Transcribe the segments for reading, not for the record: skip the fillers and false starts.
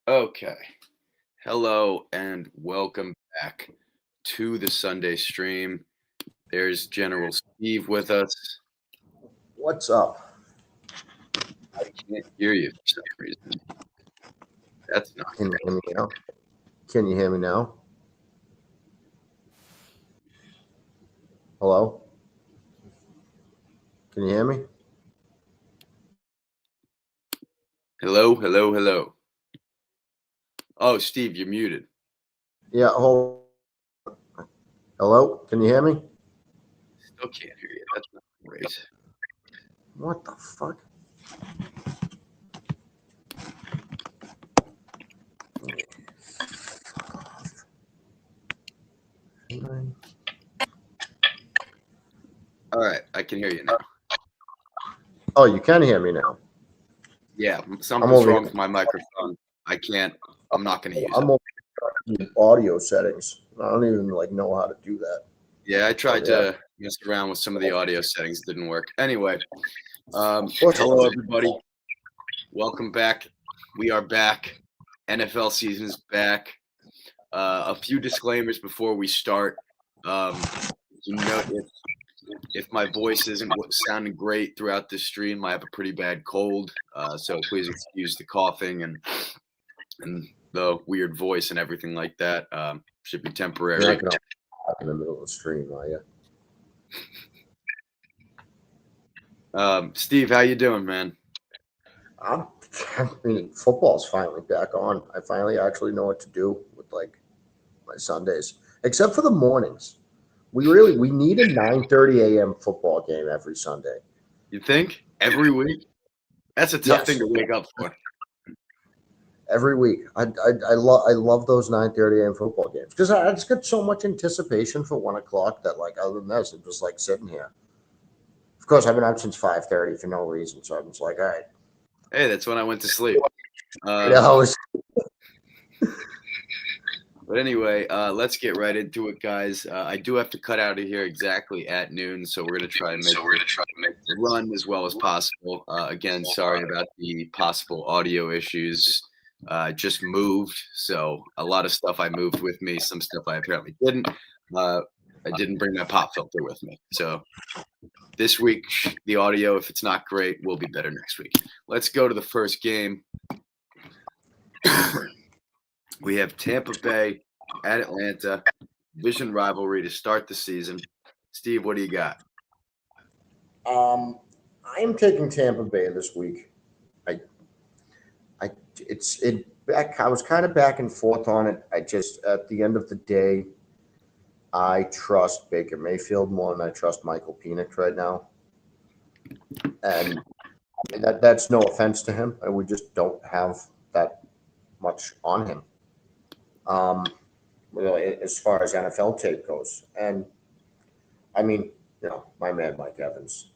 Okay. Hello and welcome back to the Sunday stream. There's General Steve with us. What's up? I can't hear you for some reason. That's not Can you hear me now? Can you hear me now? Hello? Can you hear me? hello. Oh, Steve, you're muted. Yeah, hold. Hello? Can you hear me? Still can't hear you. That's not great. What the fuck? All right, I can hear you now. Oh, you can hear me now. Yeah, something's wrong with my microphone. I'm not going to use it. I'm over the audio settings. I don't even know how to do that. Yeah, I tried to mess around with some of the audio settings. It didn't work. Anyway, hello, everybody. Welcome back. We are back. NFL season is back. A few disclaimers before we start. If my voice isn't sounding great throughout this stream, I have a pretty bad cold. So please excuse the coughing and the weird voice and everything like that. Should be temporary. You're not gonna in the middle of the stream, are you? Steve, how you doing, man? I mean, football's finally back on. I finally actually know what to do with my Sundays, except for the mornings. We need a 9:30 a.m. football game every Sunday. You think every week? That's a tough thing to wake up for. Every week, I love those 9:30 a.m. football games because I just get so much anticipation for 1 o'clock that other than this, I'm just sitting here. Of course, I've been up since 5:30 for no reason, so I'm just all right. Hey, that's when I went to sleep. But anyway, let's get right into it, guys. I do have to cut out of here exactly at noon, so we're going to try and make the run as well as possible. Again, sorry about the possible audio issues. Just moved, so a lot of stuff I moved with me. Some stuff I apparently didn't. I didn't bring my pop filter with me. So this week, the audio, if it's not great, will be better next week. Let's go to the first game. We have Tampa Bay at Atlanta, division rivalry to start the season. Steve, what do you got? I am taking Tampa Bay this week. I was kind of back and forth on it. I just, at the end of the day, I trust Baker Mayfield more than I trust Michael Penix right now. And that's no offense to him. We just don't have that much on him. As far as NFL tape goes. And I mean, my man Mike Evans.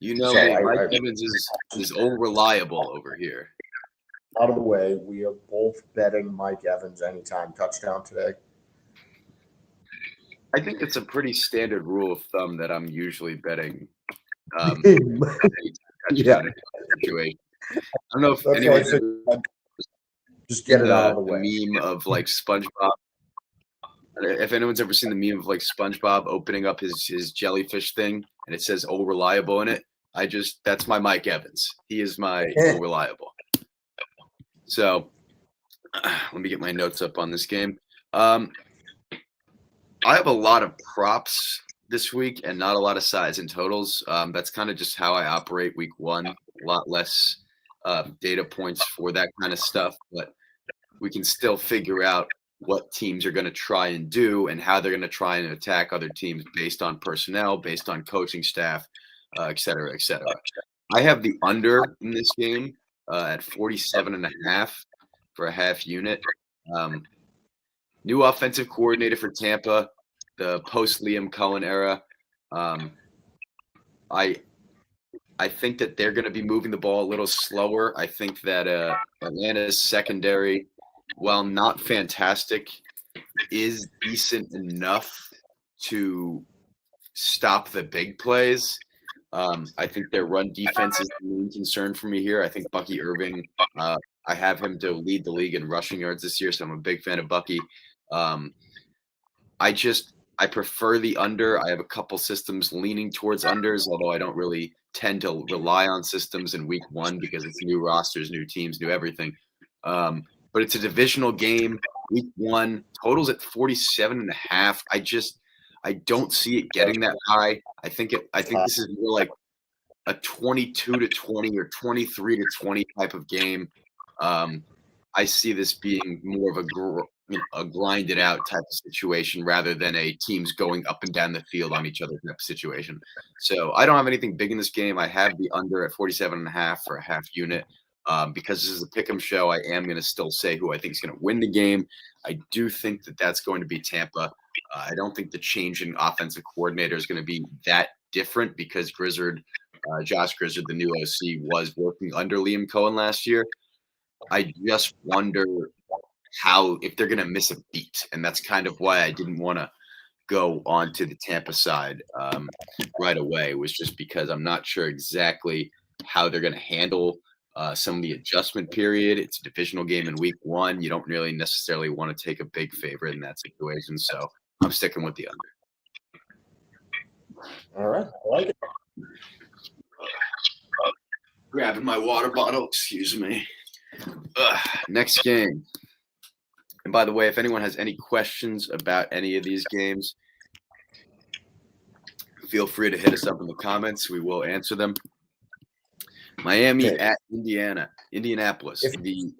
Mike Evans is unreliable over here. Out of the way, we are both betting Mike Evans anytime touchdown today. I think it's a pretty standard rule of thumb that I'm usually betting touchdown situation. I don't know if anyone just get it out of the way. Meme of SpongeBob. If anyone's ever seen the meme of SpongeBob opening up his jellyfish thing and it says "Oh reliable" in it, that's my Mike Evans. He is my "Oh reliable." So let me get my notes up on this game. I have a lot of props this week and not a lot of size and totals. That's kind of just how I operate week one. A lot less data points for that kind of stuff, but we can still figure out what teams are going to try and do and how they're going to try and attack other teams based on personnel, based on coaching staff, et cetera, et cetera. I have the under in this game at 47.5 for a half unit. New offensive coordinator for Tampa, the post Liam Cohen era. I think that they're going to be moving the ball a little slower. I think that Atlanta's secondary, while not fantastic, is decent enough to stop the big plays. I think their run defense is the main concern for me here. I think Bucky Irving, I have him to lead the league in rushing yards this year, so I'm a big fan of Bucky. Um, I prefer the under. I have a couple systems leaning towards unders, although I don't really tend to rely on systems in week one because it's new rosters, new teams, new everything. But it's a divisional game. Week one, totals at 47.5. I don't see it getting that high. I think this is more like a 22-20 or 23-20 type of game. I see this being more of a grinded out type of situation rather than a teams going up and down the field on each other type of situation. So I don't have anything big in this game. I have the under at 47.5 for a half unit. Because this is a pick'em show, I am going to still say who I think is going to win the game. I do think that that's going to be Tampa. I don't think the change in offensive coordinator is going to be that different because Josh Grizzard, the new OC, was working under Liam Cohen last year. I just wonder if they're going to miss a beat, and that's kind of why I didn't want to go on to the Tampa side right away. Was just because I'm not sure exactly how they're going to handle some of the adjustment period. It's a divisional game in week one. You don't really necessarily want to take a big favorite in that situation, so I'm sticking with the under. All right, I like it. Grabbing my water bottle. Excuse me. Next game. And by the way, if anyone has any questions about any of these games, feel free to hit us up in the comments. We will answer them. Miami at Indianapolis, the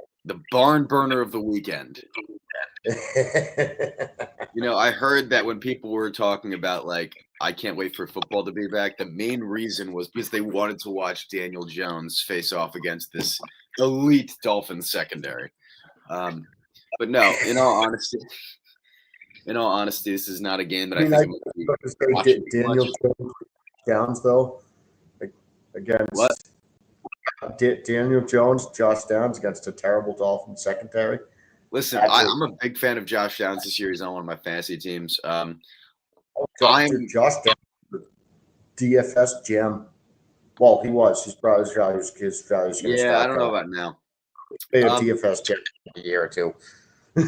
barn burner of the weekend. I heard that when people were talking about I can't wait for football to be back, the main reason was because they wanted to watch Daniel Jones face off against this elite Dolphins secondary. But no, in all honesty, this is not a game that I think Daniel Jones though against what? Daniel Jones, Josh Downs against a terrible Dolphins secondary. Listen, I'm a big fan of Josh Downs this year. He's on one of my fantasy teams. Josh Downs, DFS gem. Well, he was. His value's yeah, I don't know about now. Be a DFS gem in a year or two.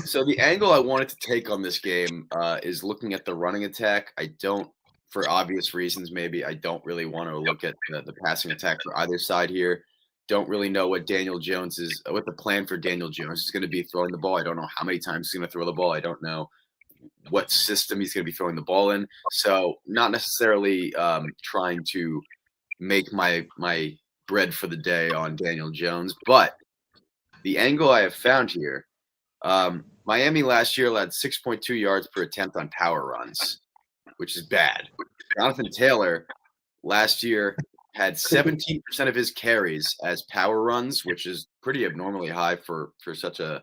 So the angle I wanted to take on this game is looking at the running attack. For obvious reasons, maybe I don't really want to look at the passing attack for either side here. Don't really know what the plan for Daniel Jones is going to be throwing the ball. I don't know how many times he's going to throw the ball. I don't know what system he's going to be throwing the ball in. So not necessarily trying to make my bread for the day on Daniel Jones, but the angle I have found here, Miami last year allowed 6.2 yards per attempt on power runs, which is bad. Jonathan Taylor last year had 17% of his carries as power runs, which is pretty abnormally high for such a,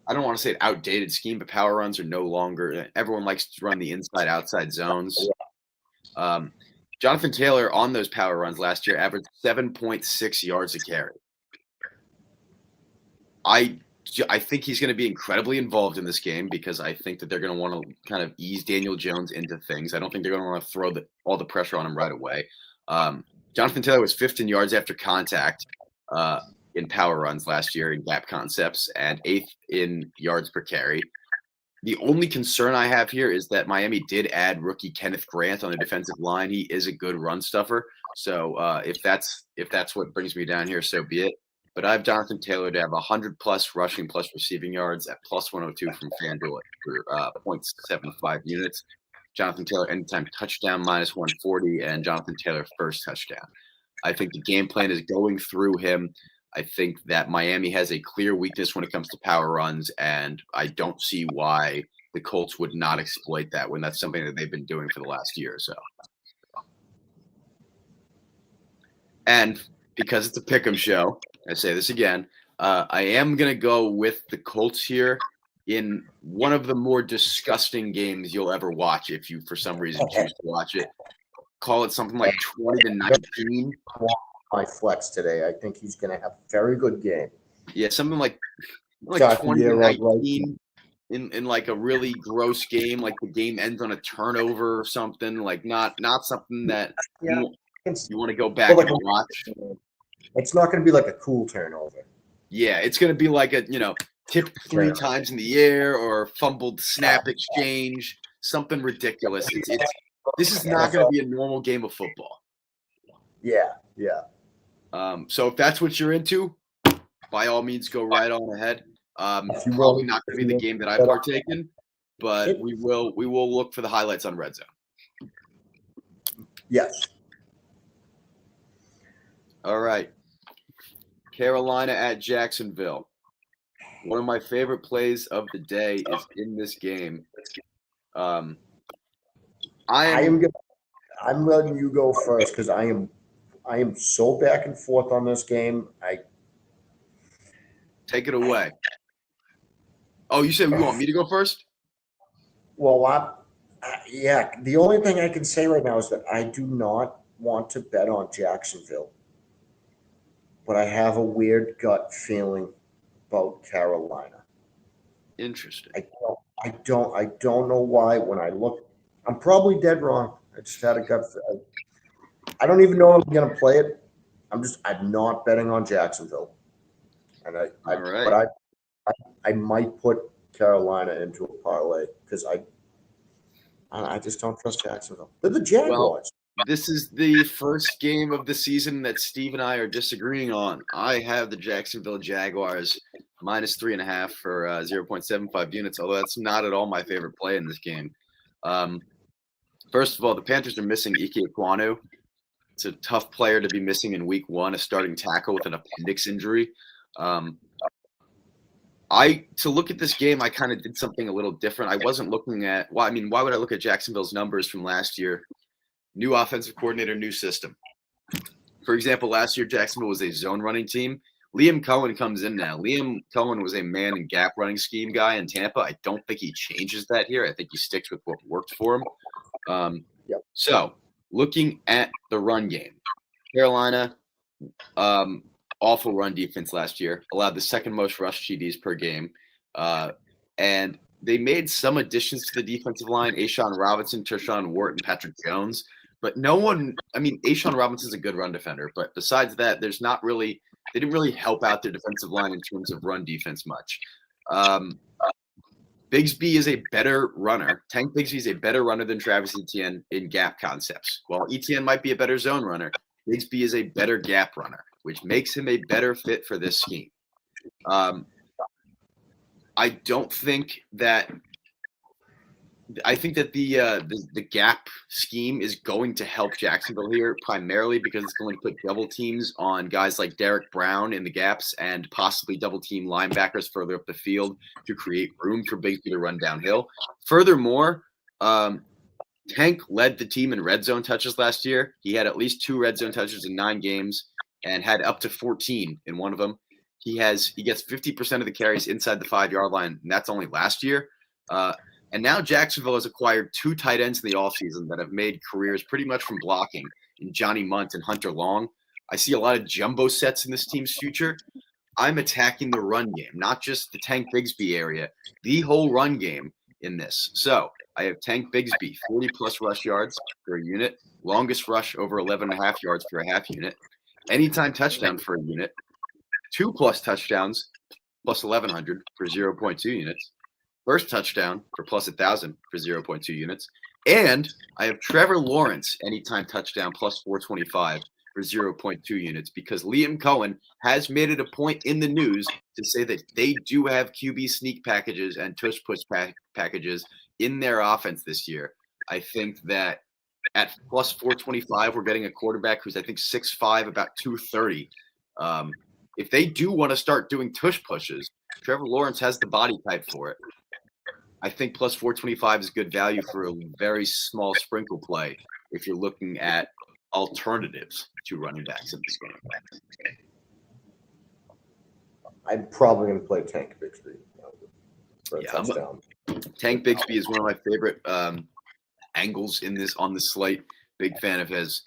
I don't want to say an outdated scheme, but power runs are no longer, everyone likes to run the inside-outside zones. Jonathan Taylor on those power runs last year averaged 7.6 yards a carry. I think he's going to be incredibly involved in this game because I think that they're going to want to kind of ease Daniel Jones into things. I don't think they're going to want to throw all the pressure on him right away. Jonathan Taylor was 5th in yards after contact in power runs last year in gap concepts and 8th in yards per carry. The only concern I have here is that Miami did add rookie Kenneth Grant on the defensive line. He is a good run stuffer. So if that's what brings me down here, so be it. But I have Jonathan Taylor to have 100+ rushing plus receiving yards at plus 102 from FanDuel for 0.75 units. Jonathan Taylor anytime touchdown minus 140, and Jonathan Taylor first touchdown. I think the game plan is going through him. I think that Miami has a clear weakness when it comes to power runs, and I don't see why the Colts would not exploit that when that's something that they've been doing for the last year or so. And because it's a pick'em show, I say this again, I am going to go with the Colts here in one of the more disgusting games you'll ever watch if you, for some reason, choose to watch it. Call it something like 20-19. My flex today. I think he's going to have a very good game. Yeah, something like 20-19 in like a really gross game, like the game ends on a turnover or something, like not something that It's, You want to go back well, like, and watch. it's not going to be like a cool turnover. Yeah, it's going to be like a, tipped 3 Yeah. times in the air or fumbled snap exchange, something ridiculous. This is not going to be a normal game of football. Yeah, yeah. So if that's what you're into, by all means, go right on ahead. If you Probably want- not going to be the game that I but- partake in, but we will look for the highlights on Red Zone. Yes. All right. Carolina at Jacksonville. One of my favorite plays of the day is in this game. I'm letting you go first because I am so back and forth on this game. Take it away. Oh, you said you want me to go first? Well, yeah. The only thing I can say right now is that I do not want to bet on Jacksonville, but I have a weird gut feeling about Carolina. Interesting. I don't know why. When I look, I'm probably dead wrong. I just had a gut. I don't even know if I'm going to play it. I'm not betting on Jacksonville, and All right. but I might put Carolina into a parlay because I just don't trust Jacksonville. They're the Jaguars. This is the first game of the season that Steve and I are disagreeing on. I have the Jacksonville Jaguars minus 3.5 for 0.75 units, although that's not at all my favorite play in this game. First of all, the Panthers are missing Ike Ekwonu. It's a tough player to be missing in week 1, a starting tackle with an appendix injury. To look at this game, I kind of did something a little different. I wasn't looking at why would I look at Jacksonville's numbers from last year? New offensive coordinator, new system. For example, last year Jacksonville was a zone running team. Liam Cohen comes in now. Liam Cohen was a man and gap running scheme guy in Tampa. I don't think he changes that here. I think he sticks with what worked for him. So looking at the run game, Carolina, awful run defense last year, allowed the second most rush TDs per game. And they made some additions to the defensive line, Ashawn Robinson, Tershawn Wharton, Patrick Jones. But Ashawn Robinson's a good run defender. But besides that, they didn't really help out their defensive line in terms of run defense much. Bigsby is a better runner. Tank Bigsby is a better runner than Travis Etienne in gap concepts. While Etienne might be a better zone runner, Bigsby is a better gap runner, which makes him a better fit for this scheme. I think that the gap scheme is going to help Jacksonville here, primarily because it's going to put double teams on guys like Derek Brown in the gaps and possibly double team linebackers further up the field to create room for Bigsby to run downhill. Furthermore, Tank led the team in red zone touches last year. He had at least 2 red zone touches in 9 games and had up to 14 in one of them. He gets 50% of the carries inside the 5-yard line, and that's only last year. And now Jacksonville has acquired 2 tight ends in the offseason that have made careers pretty much from blocking in Johnny Munt and Hunter Long. I see a lot of jumbo sets in this team's future. I'm attacking the run game, not just the Tank Bigsby area, the whole run game in this. So I have Tank Bigsby, 40-plus rush yards for a unit, longest rush over 11.5 yards for a half unit, anytime touchdown for a unit, 2+ touchdowns plus 1,100 for 0.2 units, first touchdown for plus 1,000 for 0.2 units. And I have Trevor Lawrence, anytime touchdown, plus 425 for 0.2 units, because Liam Cohen has made it a point in the news to say that they do have QB sneak packages and tush push packages in their offense this year. I think that at plus 425, we're getting a quarterback who's, I think, 6'5", about 230. If they do want to start doing tush pushes, Trevor Lawrence has the body type for it. I think plus 425 is good value for a very small sprinkle play if you're looking at alternatives to running backs in this game. I'm probably going to play Tank Bigsby for a touchdown. Tank Bigsby is one of my favorite angles on the slate. Big fan of his.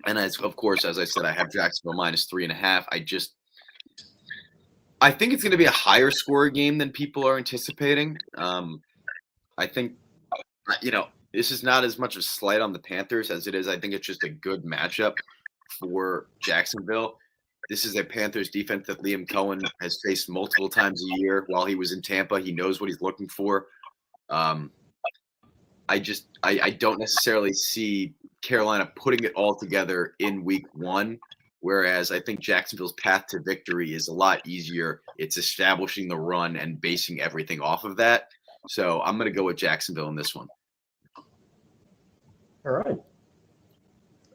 And of course, as I said, I have Jacksonville minus 3.5. I think it's going to be a higher score game than people are anticipating. I think, this is not as much a slight on the Panthers as it is. I think it's just a good matchup for Jacksonville. This is a Panthers defense that Liam Cohen has faced multiple times a year while he was in Tampa. He knows what he's looking for. I don't necessarily see Carolina putting it all together in week 1, whereas I think Jacksonville's path to victory is a lot easier. It's establishing the run and basing everything off of that. So I'm going to go with Jacksonville in this one. All right.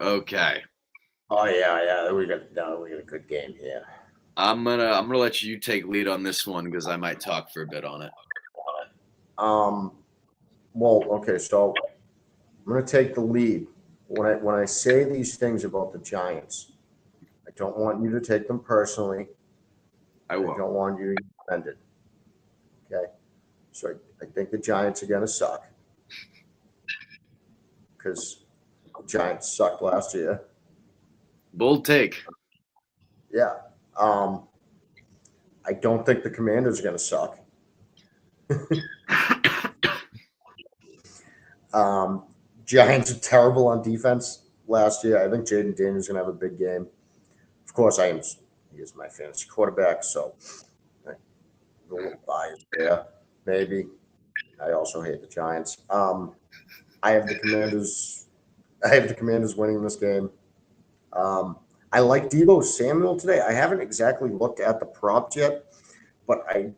Okay. Oh yeah. We got a good game here. I'm gonna let you take lead on this one because I might talk for a bit on it. Well, okay, so I'm going to take the lead. When I say these things about the Giants, I don't want you to take them personally. I will. I don't want you to get offended. Okay? So I think the Giants are going to suck because the Giants sucked last year. Bold take. Yeah. I don't think the Commanders are going to suck. Giants are terrible on defense last year. I think Jaden Daniels is going to have a big game. Of course, he is my fantasy quarterback, so a little biased there, maybe. I also hate the Giants. I have the Commanders. I have the Commanders winning this game. I like Deebo Samuel today. I haven't exactly looked at the props yet, but I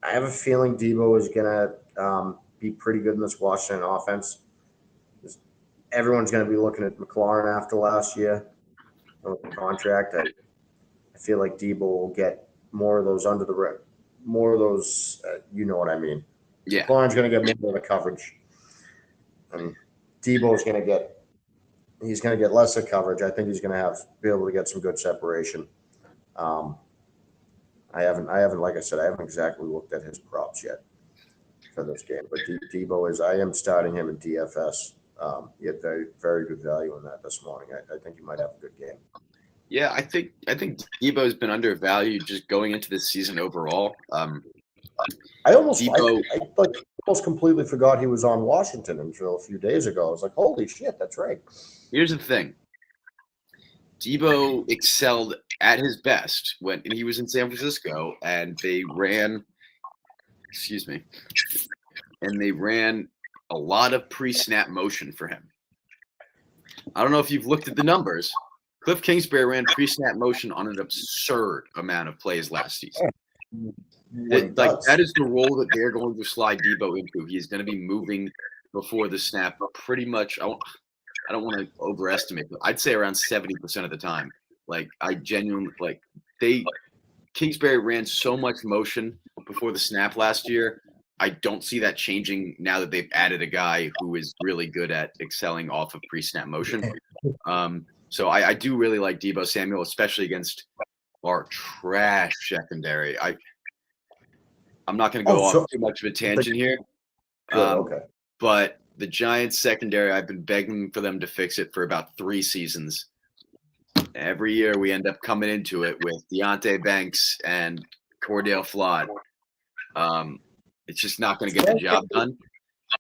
have a feeling Deebo is going to be pretty good in this Washington offense. Everyone's going to be looking at McLaurin after last year with the contract. I feel like Deebo will get more of those you know what I mean. Yeah. McLaurin's going to get more of the coverage. And Deebo's going to get less of coverage. I think he's going to be able to get some good separation. I haven't, like I said, I haven't exactly looked at his props yet for this game, but Deebo I am starting him in DFS. He had very, very good value in that this morning. I think he might have a good game. Yeah, I think Deebo has been undervalued just going into this season overall. I almost completely forgot he was on Washington until a few days ago. I was like, holy shit, that's right. Here's the thing. Deebo excelled at his best when he was in San Francisco, and they ran a lot of pre-snap motion for him. I don't know if you've looked at the numbers. Cliff Kingsbury ran pre-snap motion on an absurd amount of plays last season. That is the role that they're going to slide Deebo into. He's going to be moving before the snap pretty much. I don't want to overestimate, but I'd say around 70% of the time. Kingsbury ran so much motion before the snap last year. I don't see that changing now that they've added a guy who is really good at excelling off of pre-snap motion. So I do really like Deebo Samuel, especially against our trash secondary. I'm not going to go off too much of a tangent here. Okay. But the Giants secondary, I've been begging for them to fix it for about 3 seasons. Every year we end up coming into it with Deonte Banks and Cordell Flott. It's just not going to get the job done.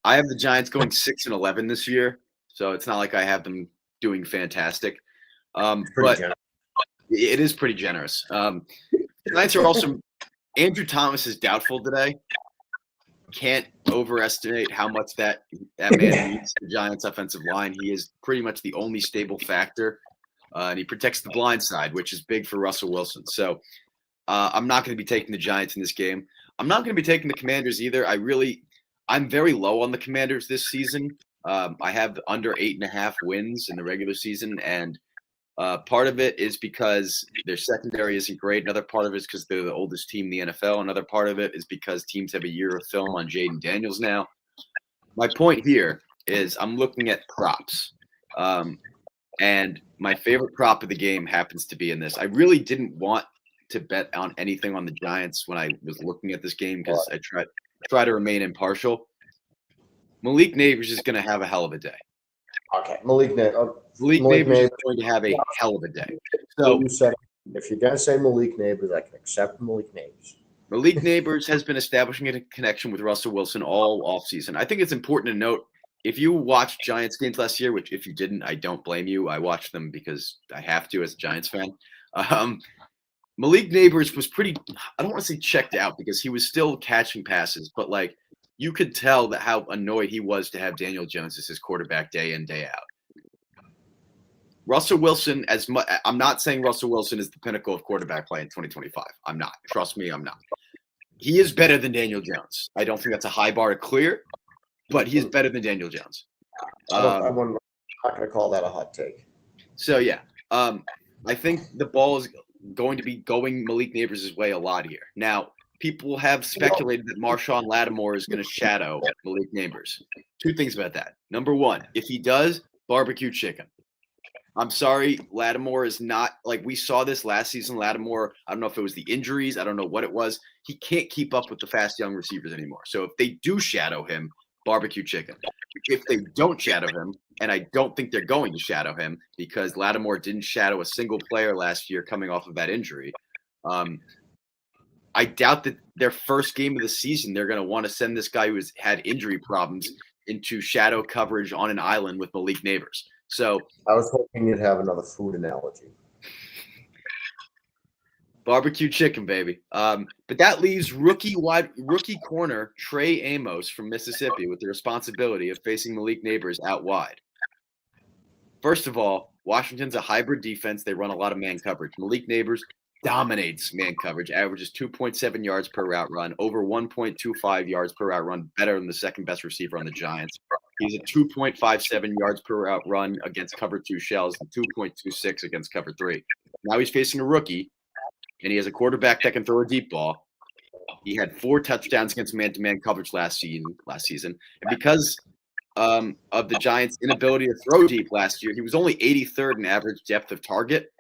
I have the Giants going 6-11 this year, so it's not like I have them doing fantastic. But it is pretty generous. The Giants are also – Andrew Thomas is doubtful today. Can't overestimate how much that man needs the Giants' offensive line. He is pretty much the only stable factor, and he protects the blind side, which is big for Russell Wilson. So I'm not going to be taking the Giants in this game. I'm not going to be taking the Commanders either. I'm very low on the Commanders this season. I have under 8.5 wins in the regular season, and part of it is because their secondary isn't great. Another part of it is because they're the oldest team in the NFL. Another part of it is because teams have a year of film on Jaden Daniels now. My point here is I'm looking at props. And my favorite prop of the game happens to be in this. I really didn't want to bet on anything on the Giants when I was looking at this game because I try to remain impartial. Malik Neighbors is going to have a hell of a day. Okay, Malik Neighbors is going to have a hell of a day. So if you're going to say Malik Neighbors, I can accept Malik Neighbors. Malik Neighbors has been establishing a connection with Russell Wilson all offseason. I think it's important to note if you watched Giants games last year, which if you didn't, I don't blame you. I watched them because I have to as a Giants fan. Malik Neighbors was pretty, I don't want to say checked out because he was still catching passes, but like you could tell that how annoyed he was to have Daniel Jones as his quarterback day in, day out. Russell Wilson, I'm not saying Russell Wilson is the pinnacle of quarterback play in 2025. I'm not. Trust me, I'm not. He is better than Daniel Jones. I don't think that's a high bar to clear, but he is better than Daniel Jones. I'm not going to call that a hot take. So, yeah, I think the ball is going to be going Malik Neighbors' way a lot here. Now, people have speculated that Marshawn Lattimore is going to shadow Malik Neighbors. Two things about that. Number one, if he does, barbecue chicken. I'm sorry, Lattimore is not – like we saw this last season. Lattimore, I don't know if it was the injuries. I don't know what it was. He can't keep up with the fast young receivers anymore. So if they do shadow him, barbecue chicken. If they don't shadow him, and I don't think they're going to shadow him because Lattimore didn't shadow a single player last year coming off of that injury, I doubt that their first game of the season they're going to want to send this guy who has had injury problems into shadow coverage on an island with Malik Neighbors. So I was hoping you'd have another food analogy. Barbecue chicken, baby. But that leaves rookie corner Trey Amos from Mississippi with the responsibility of facing Malik Neighbors out wide. First of all, Washington's a hybrid defense. They run a lot of man coverage. Malik Neighbors dominates man coverage, averages 2.7 yards per route run, over 1.25 yards per route run, better than the second best receiver on the Giants. He's at 2.57 yards per route run against cover 2 shells and 2.26 against cover 3. Now he's facing a rookie, and he has a quarterback that can throw a deep ball. He had 4 touchdowns against man-to-man coverage last season. And because of the Giants' inability to throw deep last year, he was only 83rd in average depth of target.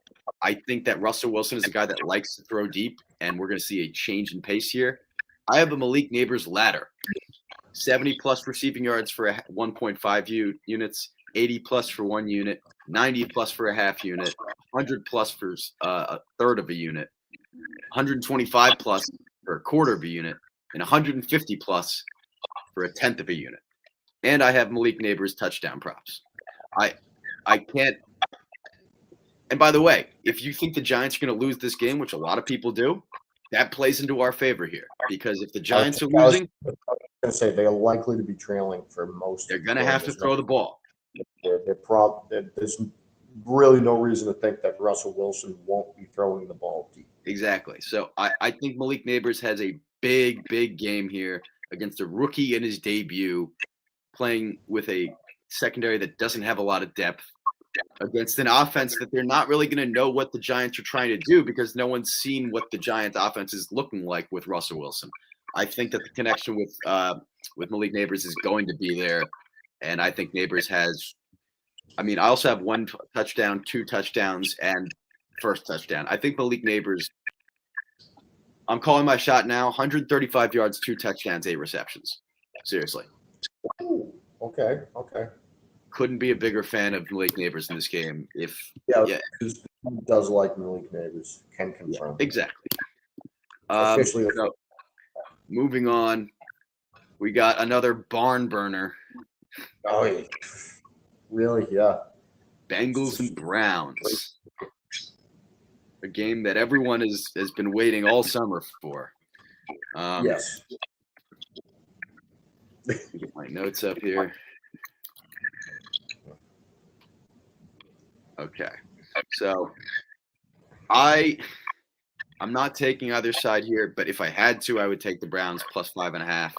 I think that Russell Wilson is a guy that likes to throw deep, and we're going to see a change in pace here. I have a Malik Neighbors ladder. 70-plus receiving yards for 1.5 units, 80-plus for 1 unit, 90-plus for a half unit, 100-plus for a third of a unit, 125-plus for a quarter of a unit, and 150-plus for a tenth of a unit. And I have Malik Neighbors touchdown props. I can't. And by the way, if you think the Giants are going to lose this game, which a lot of people do, that plays into our favor here. Because if the Giants are losing, I was going to say they're likely to be trailing for most. They're going to have to throw the ball. There's really no reason to think that Russell Wilson won't be throwing the ball deep. Exactly. So I think Malik Neighbors has a big, big game here against a rookie in his debut, playing with a secondary that doesn't have a lot of depth, against an offense that they're not really going to know what the Giants are trying to do because no one's seen what the Giants offense is looking like with Russell Wilson. I think that the connection with Malik Neighbors is going to be there. And I think Neighbors has, I also have 1 touchdown, 2 touchdowns, and first touchdown. I think Malik Neighbors, I'm calling my shot now, 135 yards, 2 touchdowns, 8 receptions. Seriously. Ooh, okay. Couldn't be a bigger fan of Malik Neighbors in this game. He does like Malik Neighbors. Can confirm. Yeah, exactly. Officially. Moving on, we got another barn burner. Oh, yeah. Really? Yeah. Bengals and Browns. A game that everyone has been waiting all summer for. Yes. Get my notes up here. Okay. So I'm not taking either side here, but if I had to, I would take the Browns plus 5.5.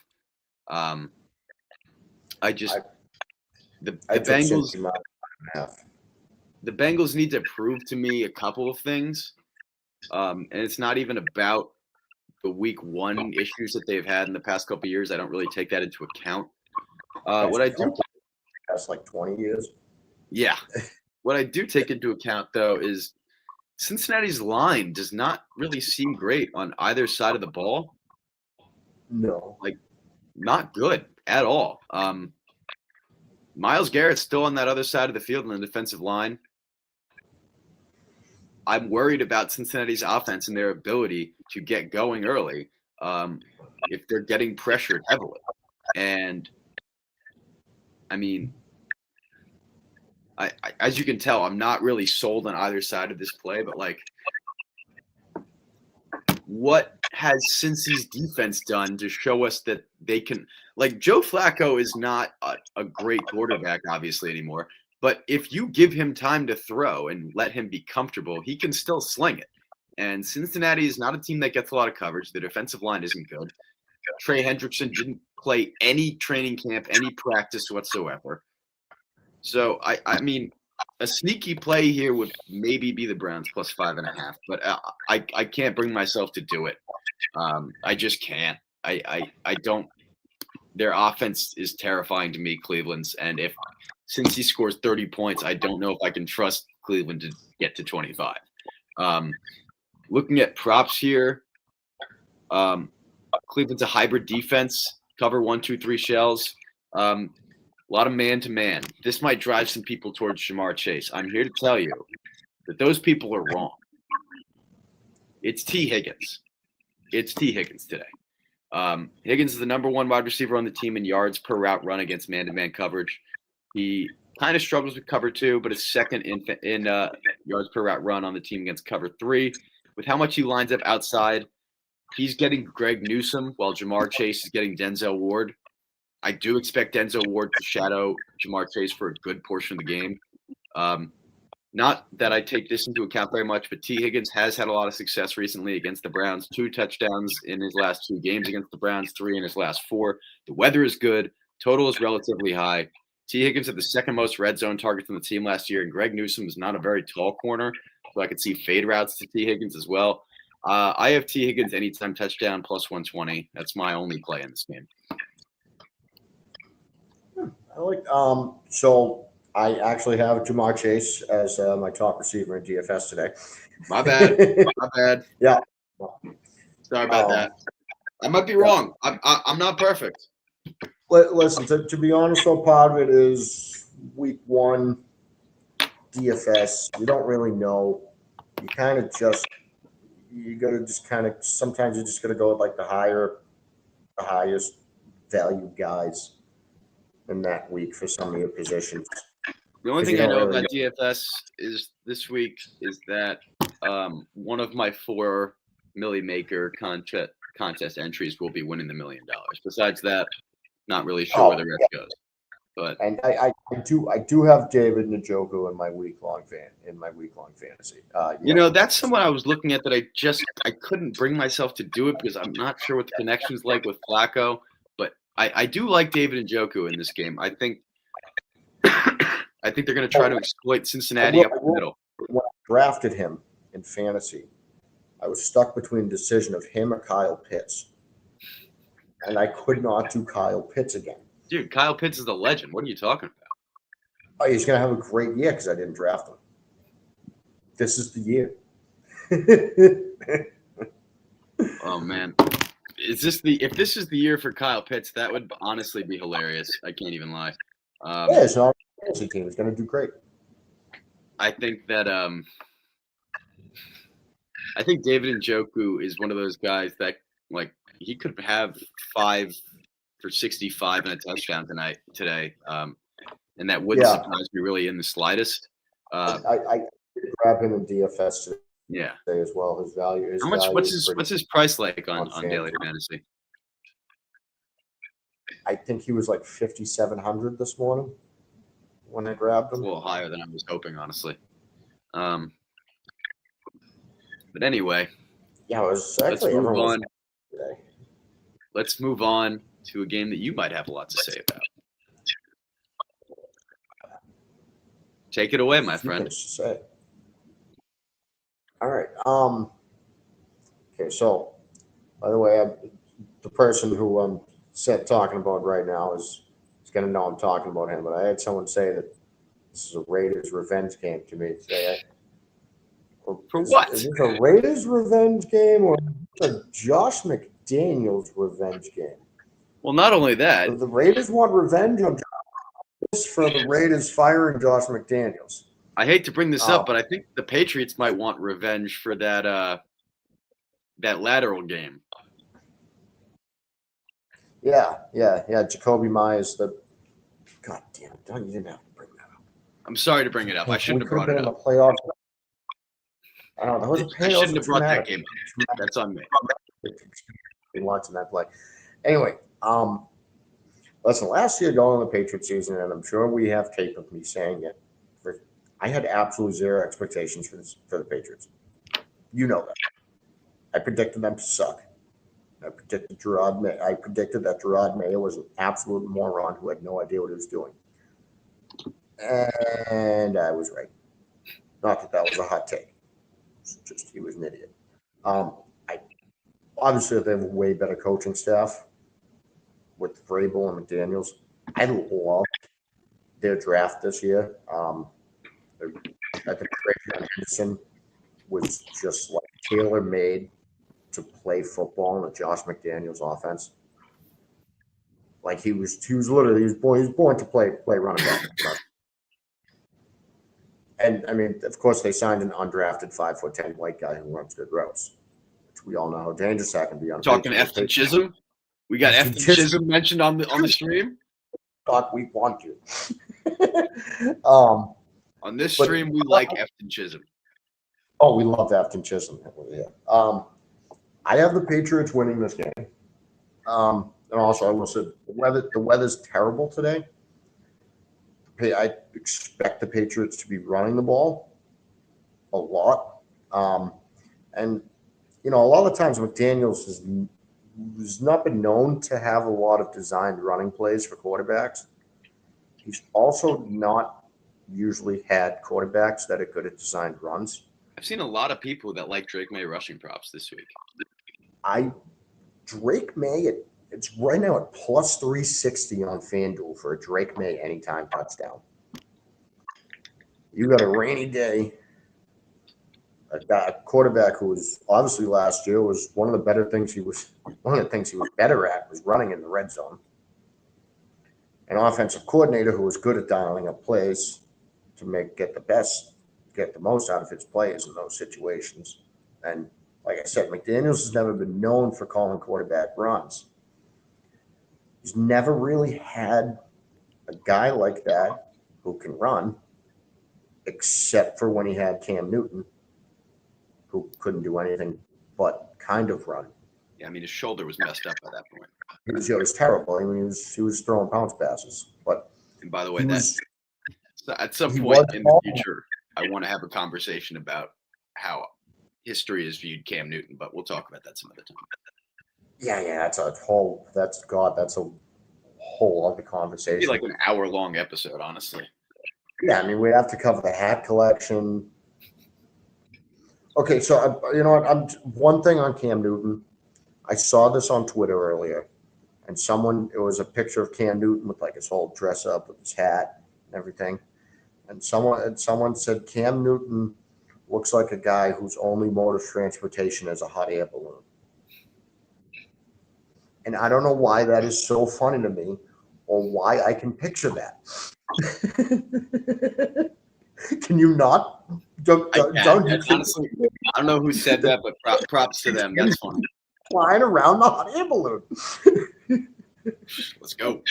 The Bengals need to prove to me a couple of things. And it's not even about the week 1 issues that they've had in the past couple of years. I don't really take that into account. What I do past like 20 years. Yeah. What I do take into account, though, is Cincinnati's line does not really seem great on either side of the ball. No. Not good at all. Myles Garrett's still on that other side of the field on the defensive line. I'm worried about Cincinnati's offense and their ability to get going early if they're getting pressured heavily. And I mean, I as you can tell, I'm not really sold on either side of this play, but like, what has Cincy's defense done to show us that they can? Like, Joe Flacco is not a great quarterback, obviously, anymore. But if you give him time to throw and let him be comfortable, he can still sling it. And Cincinnati is not a team that gets a lot of coverage. The defensive line isn't good. Trey Hendrickson didn't play any training camp, any practice whatsoever. So, I mean, a sneaky play here would maybe be the Browns plus 5.5, but I can't bring myself to do it. I just can't. I don't. Their offense is terrifying to me, Cleveland's, and since he scores 30 points, I don't know if I can trust Cleveland to get to 25. Looking at props here, Cleveland's a hybrid defense, cover 1, 2, 3 shells. A lot of man-to-man. This might drive some people towards Jamar Chase. I'm here to tell you that those people are wrong. It's T. Higgins. It's T. Higgins today. Higgins is the number 1 wide receiver on the team in yards per route run against man-to-man coverage. He kind of struggles with cover 2, but is second in yards per route run on the team against cover 3. With how much he lines up outside, he's getting Greg Newsome while Jamar Chase is getting Denzel Ward. I do expect Denzel Ward to shadow Jamar Chase for a good portion of the game. Not that I take this into account very much, but T. Higgins has had a lot of success recently against the Browns. 2 touchdowns in his last 2 games against the Browns, 3 in his last 4. The weather is good. Total is relatively high. T. Higgins had the second most red zone targets on the team last year, and Greg Newsome is not a very tall corner, so I could see fade routes to T. Higgins as well. I have T. Higgins anytime touchdown plus 120. That's my only play in this game. I like so I actually have Jamar Chase as my top receiver in DFS today. My bad. My bad. Yeah. Sorry about that. I might be wrong. I'm not perfect. Listen, to be honest, though, part of it is week 1 DFS. You don't really know. You kind of sometimes you just got to go with like the highest value guys in that week for some of your positions. The only thing I know about DFS is this week is that one of my 4 Millie Maker contest entries will be winning the $1 million. Besides that, not really sure where the rest goes. But and I do have David Njoku in my week long fantasy. You know, that's someone I was looking at that I couldn't bring myself to do it because I'm not sure what the connection's like with Flacco. But I do like David Njoku in this game. I think they're going to try to exploit Cincinnati up the middle. When I drafted him in fantasy, I was stuck between the decision of him or Kyle Pitts. And I could not do Kyle Pitts again. Dude, Kyle Pitts is a legend. What are you talking about? Oh, he's going to have a great year because I didn't draft him. This is the year. Oh, man. If this is the year for Kyle Pitts, that would honestly be hilarious. I can't even lie. Yeah, it's not a fantasy team. It's going to do great. I think that David Njoku is one of those guys that, like, he could have 5 for 65 and a touchdown today. And that wouldn't surprise me really in the slightest. I grab him in DFS today as well. His value is what's his price like on Daily Fantasy? I think he was like 5,700 this morning when I grabbed him. A little higher than I was hoping, honestly. But anyway, it was actually let's move on. Today. Let's move on to a game that you might have a lot to say about. Take it away, my friend. All right. Okay. So, by the way, the person who I'm talking about right now is going to know I'm talking about him. But I had someone say that this is a Raiders revenge game to me today. For what? Is this a Raiders revenge game or a Josh McDaniels revenge game? Well, not only that. So the Raiders want revenge on Josh for the Raiders firing Josh McDaniels. I hate to bring this up, but I think the Patriots might want revenge for that lateral game. Yeah. Jacoby Myers, the God damn it! You didn't have to bring that up. I'm sorry to bring it up. I shouldn't have brought it up. We could have been in the playoffs. I don't know. I shouldn't have brought that game up. That's on me. Been watching that play. Anyway, listen, last year going on the Patriots season, and I'm sure we have tape of me saying it, I had absolutely zero expectations for the Patriots. You know that. I predicted them to suck. I predicted that Gerard Mayer was an absolute moron who had no idea what he was doing. And I was right. Not that was a hot take. Just he was an idiot. Obviously they have a way better coaching staff with Vrabel and McDaniels. I love their draft this year. I think Travion Henderson was just like tailor made to play football in the Josh McDaniels offense. Like he was born to play running back. And I mean, of course, they signed an undrafted 5'10" white guy who runs good routes, which we all know how dangerous that can be. On talking Efton Chisholm. We got Efton Chisholm mentioned on the stream. Thought we want you. On this stream, we like Efton Chisholm. Oh, we love Efton Chisholm. Yeah. I have the Patriots winning this game. And also, I will say the weather's terrible today. I expect the Patriots to be running the ball a lot. And, you know, a lot of times McDaniels has not been known to have a lot of designed running plays for quarterbacks. He's also not usually had quarterbacks that are good at designed runs. I've seen a lot of people that like Drake May rushing props this week. Drake May, it's right now at plus 360 on FanDuel for a Drake May anytime touchdown. You got a rainy day. A quarterback who was obviously last year was one of the things he was better at was running in the red zone. An offensive coordinator who was good at dialing up plays to get the most out of his players in those situations. And like I said, McDaniels has never been known for calling quarterback runs. He's never really had a guy like that who can run, except for when he had Cam Newton, who couldn't do anything but kind of run. Yeah, I mean, his shoulder was messed up by that point. It was terrible. I mean, he was throwing bounce passes. And by the way, at some point in the future, I want to have a conversation about how history has viewed Cam Newton, but we'll talk about that some other time. Yeah, that's a whole other conversation. It'd be like an hour-long episode, honestly. Yeah, I mean, we have to cover the hat collection. Okay, so you know what? One thing on Cam Newton. I saw this on Twitter earlier, and it was a picture of Cam Newton with like his whole dress up with his hat and everything. And someone said Cam Newton looks like a guy whose only mode of transportation is a hot air balloon. And I don't know why that is so funny to me or why I can picture that. Can you not? Honestly, I don't know who said that, but props to them. That's funny. Flying around the hot air balloon. Let's go.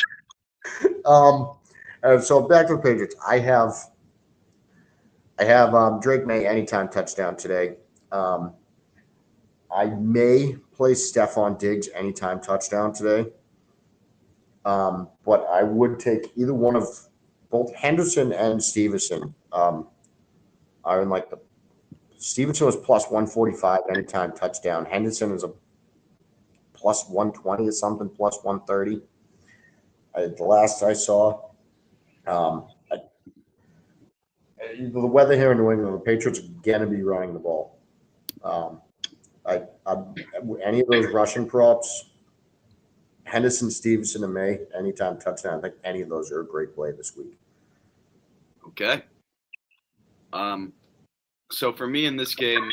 So back to the Patriots. I have Drake May anytime touchdown today. I may play Stephon Diggs anytime touchdown today. But I would take either one of both Henderson and Stevenson. Are in like Stevenson was plus 145 anytime touchdown. Henderson is a plus 120 or something, plus 130. The last I saw, the weather here in New England, the Patriots are going to be running the ball. Any of those rushing props, Henderson, Stevenson, and May, anytime touchdown, I think any of those are a great play this week. Okay. So for me in this game,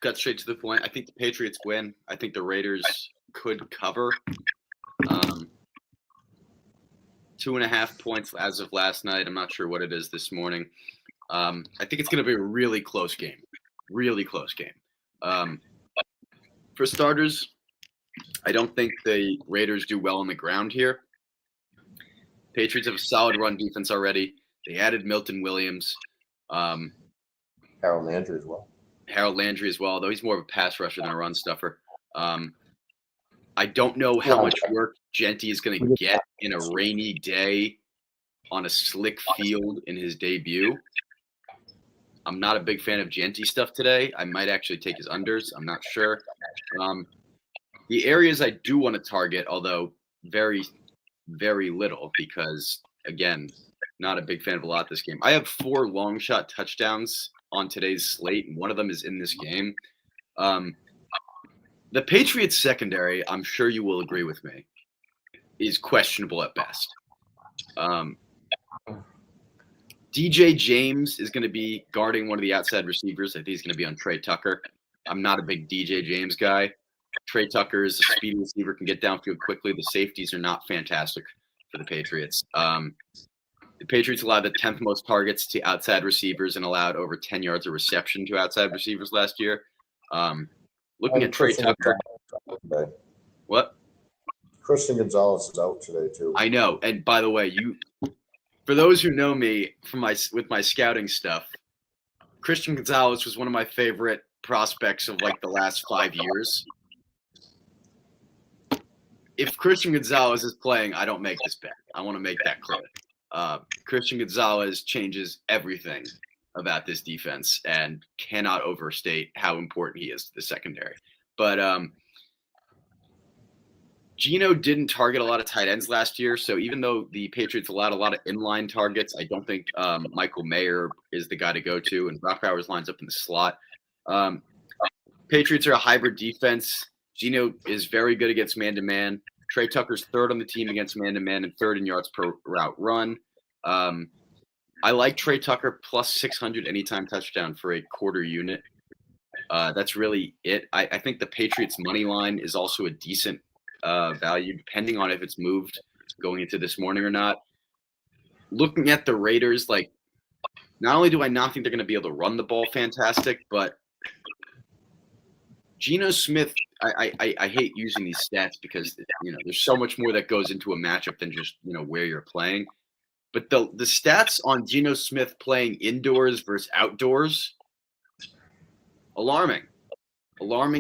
got straight to the point. I think the Patriots win. I think the Raiders could cover. 2.5 points as of last night. I'm not sure what it is this morning. I think it's going to be a really close game. Really close game. For starters, I don't think the Raiders do well on the ground here. Patriots have a solid run defense already. They added Milton Williams. Harold Landry as well. Harold Landry as well, though he's more of a pass rusher than a run stuffer. I don't know how much work Genty is going to get in a rainy day on a slick field in his debut. I'm not a big fan of Genty stuff today. I might actually take his unders. I'm not sure. The areas I do want to target, although very, very little, because, again, not a big fan of a lot this game. I have 4 long shot touchdowns on today's slate, and one of them is in this game. The Patriots secondary, I'm sure you will agree with me, is questionable at best. DJ James is going to be guarding one of the outside receivers. I think he's going to be on Trey Tucker. I'm not a big DJ James guy. Trey Tucker is a speedy receiver, can get downfield quickly. The safeties are not fantastic for the Patriots. The Patriots allowed the 10th most targets to outside receivers and allowed over 10 yards of reception to outside receivers last year. Looking at Trey Tucker. What? Christian Gonzalez is out today too. I know. And by the way, for those who know me with my scouting stuff, Christian Gonzalez was one of my favorite prospects of like the last 5 years. If Christian Gonzalez is playing, I don't make this bet. I want to make that clear. Christian Gonzalez changes everything about this defense and cannot overstate how important he is to the secondary. But Geno didn't target a lot of tight ends last year, so even though the Patriots allowed a lot of inline targets, I don't think Michael Mayer is the guy to go to, and Brock Bowers lines up in the slot. Patriots are a hybrid defense. Geno is very good against man-to-man. Trey Tucker's 3rd on the team against man-to-man and 3rd in yards per route run. I like Trey Tucker plus 600 anytime touchdown for a quarter unit. That's really it. I think the Patriots' money line is also a decent value, depending on if it's moved going into this morning or not. Looking at the Raiders, like, not only do I not think they're going to be able to run the ball fantastic, but Geno Smith, I hate using these stats because, there's so much more that goes into a matchup than just, where you're playing. But the stats on Geno Smith playing indoors versus outdoors, alarming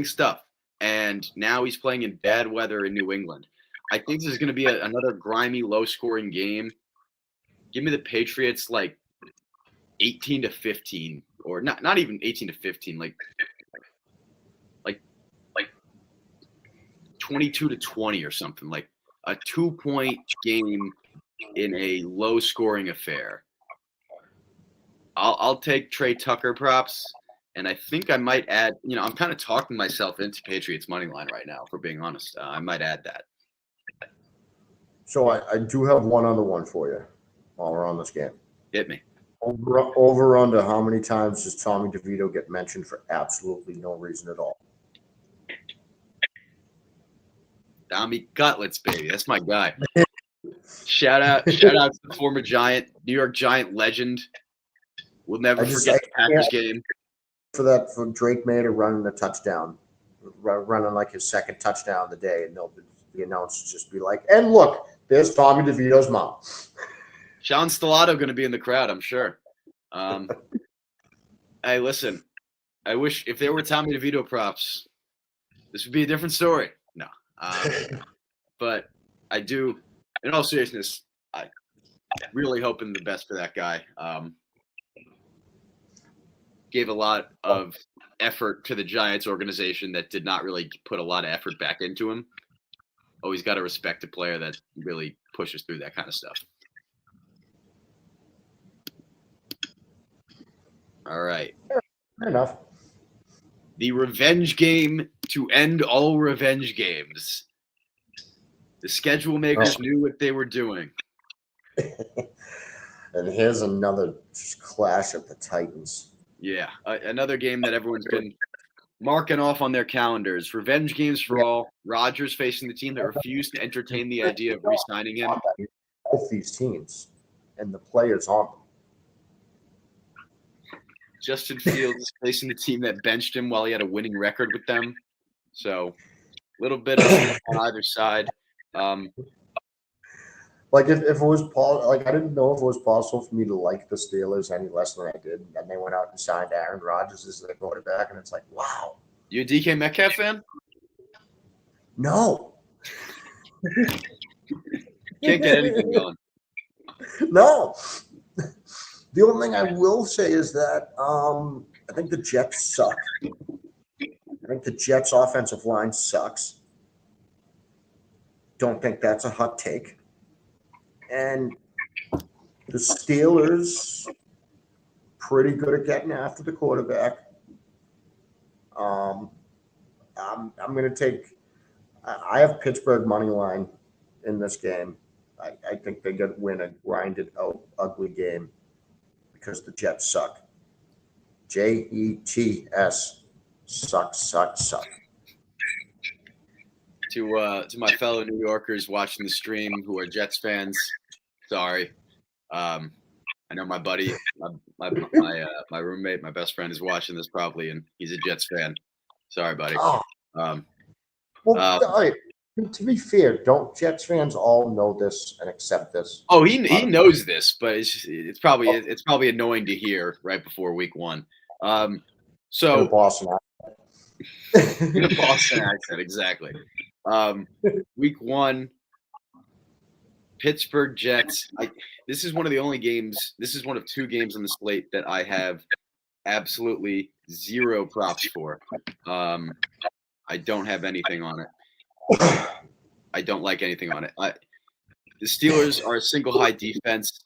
stuff. And now he's playing in bad weather in New England. I think this is going to be another grimy, low-scoring game. Give me the Patriots like 18-15, or not even 18-15, like 22-20 or something, like a 2-point game in a low-scoring affair. I'll take Trey Tucker props. And I think I might add, I'm kind of talking myself into Patriots money line right now, for being honest. I might add that. So I do have one other one for you while we're on this game. Hit me. Over under how many times does Tommy DeVito get mentioned for absolutely no reason at all? Tommy Cutlets, baby. That's my guy. Shout out to the former Giant, New York Giant legend. We'll never forget the Packers game. For Drake May to run a touchdown, running like his second touchdown of the day, and the announcers just be like, and look, there's Tommy DeVito's mom. Sean Stellato going to be in the crowd, I'm sure. Hey, listen, I wish if there were Tommy DeVito props, this would be a different story. No. But I do, in all seriousness, I really hoping the best for that guy. Gave a lot of effort to the Giants organization that did not really put a lot of effort back into him. Always got to respect a player that really pushes through that kind of stuff. All right. Fair enough. The revenge game to end all revenge games. The schedule makers knew what they were doing. And here's another clash of the Titans. Yeah, another game that everyone's been marking off on their calendars. Revenge games for all. Rodgers facing the team that refused to entertain the idea of re-signing him. Both these teams and the players on them. Justin Fields facing the team that benched him while he had a winning record with them. So, a little bit of on either side. Well, Like if it was like I didn't know if it was possible for me to like the Steelers any less than I did. And then they went out and signed Aaron Rodgers as their quarterback, and it's like, wow. You a DK Metcalf fan? No. Can't get anything going. No. The only thing I will say is that I think the Jets suck. I think the Jets' offensive line sucks. Don't think that's a hot take. And the Steelers pretty good at getting after the quarterback. I'm going to take. I have Pittsburgh money line in this game. I think they could win a grinded out ugly game because the Jets suck. Jets suck. To my fellow New Yorkers watching the stream who are Jets fans, sorry. I know my buddy, my roommate, my best friend is watching this probably, and he's a Jets fan. Sorry, buddy. Oh. All right. To be fair, don't Jets fans all know this and accept this? Oh, he knows this, but it's probably annoying to hear right before week one. So in a Boston accent. In a Boston accent, exactly. Week one, Pittsburgh Jets. This is one of the only games. This is one of two games on the slate that I have absolutely zero props for. I don't have anything on it. I don't like anything on it. The Steelers are a single high defense.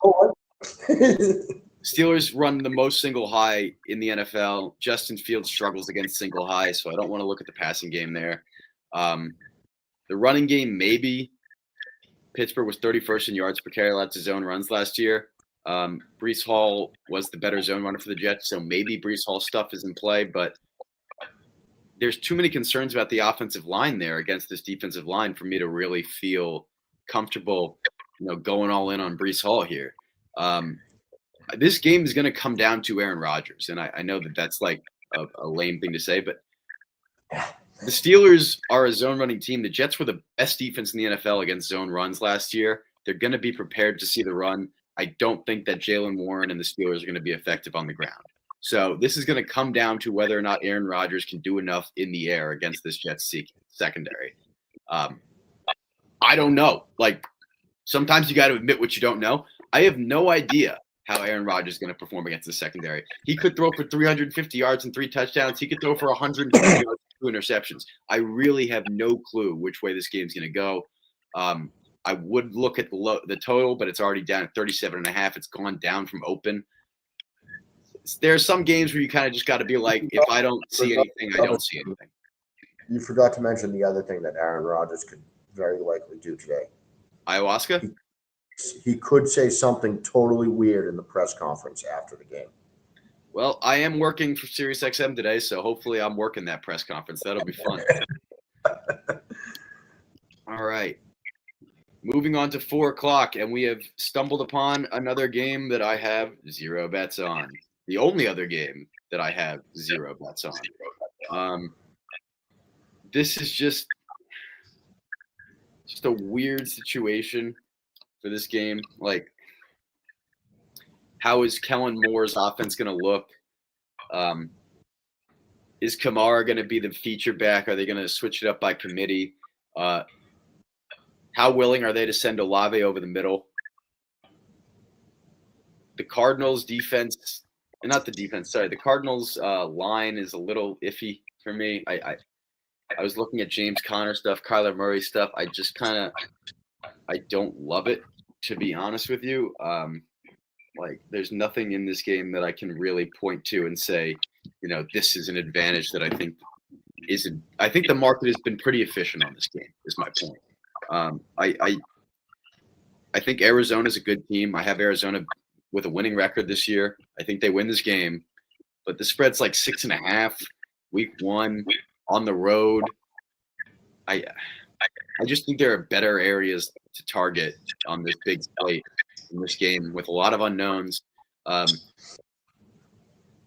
Steelers run the most single high in the NFL. Justin Fields struggles against single high, so I don't want to look at the passing game there. The running game, maybe. Pittsburgh was 31st in yards per carry allowed to zone runs last year. Breece Hall was the better zone runner for the Jets, so maybe Breece Hall stuff is in play, but there's too many concerns about the offensive line there against this defensive line for me to really feel comfortable, going all in on Breece Hall here. This game is going to come down to Aaron Rodgers, and I know that that's like a lame thing to say, but the Steelers are a zone running team. The Jets were the best defense in the NFL against zone runs last year. They're going to be prepared to see the run. I don't think that Jaylen Warren and the Steelers are going to be effective on the ground. So this is going to come down to whether or not Aaron Rodgers can do enough in the air against this Jets secondary. I don't know. Like, sometimes you got to admit what you don't know. I have no idea how Aaron Rodgers is going to perform against the secondary. He could throw for 350 yards and 3 touchdowns. He could throw for 120 yards and 2 interceptions. I really have no clue which way this game's going to go. I would look at the total, but it's already down at 37.5. It's gone down from open. There are some games where you kind of just got to be like, if I don't see anything, I don't see anything. You forgot to mention the other thing that Aaron Rodgers could very likely do today. Ayahuasca? He could say something totally weird in the press conference after the game. Well, I am working for SiriusXM today, so hopefully I'm working that press conference. That'll be fun. All right. Moving on to 4 o'clock, and we have stumbled upon another game that I have 0 bets on. The only other game that I have 0 bets on. This is just a weird situation for this game. Like, how is Kellen Moore's offense going to look? Is Kamara going to be the feature back? Are they going to switch it up by committee? How willing are they to send Olave over the middle? The Cardinals defense, not the defense, sorry. The Cardinals line is a little iffy for me. I was looking at James Conner stuff, Kyler Murray stuff. I just I don't love it, to be honest with you. Like, there's nothing in this game that I can really point to and say, this is an advantage that I think isn't. I think the market has been pretty efficient on this game, is my point. I think Arizona's a good team. I have Arizona with a winning record this year. I think they win this game, but the spread's like 6.5 week 1 on the road. I just think there are better areas to target on this big slate in this game with a lot of unknowns.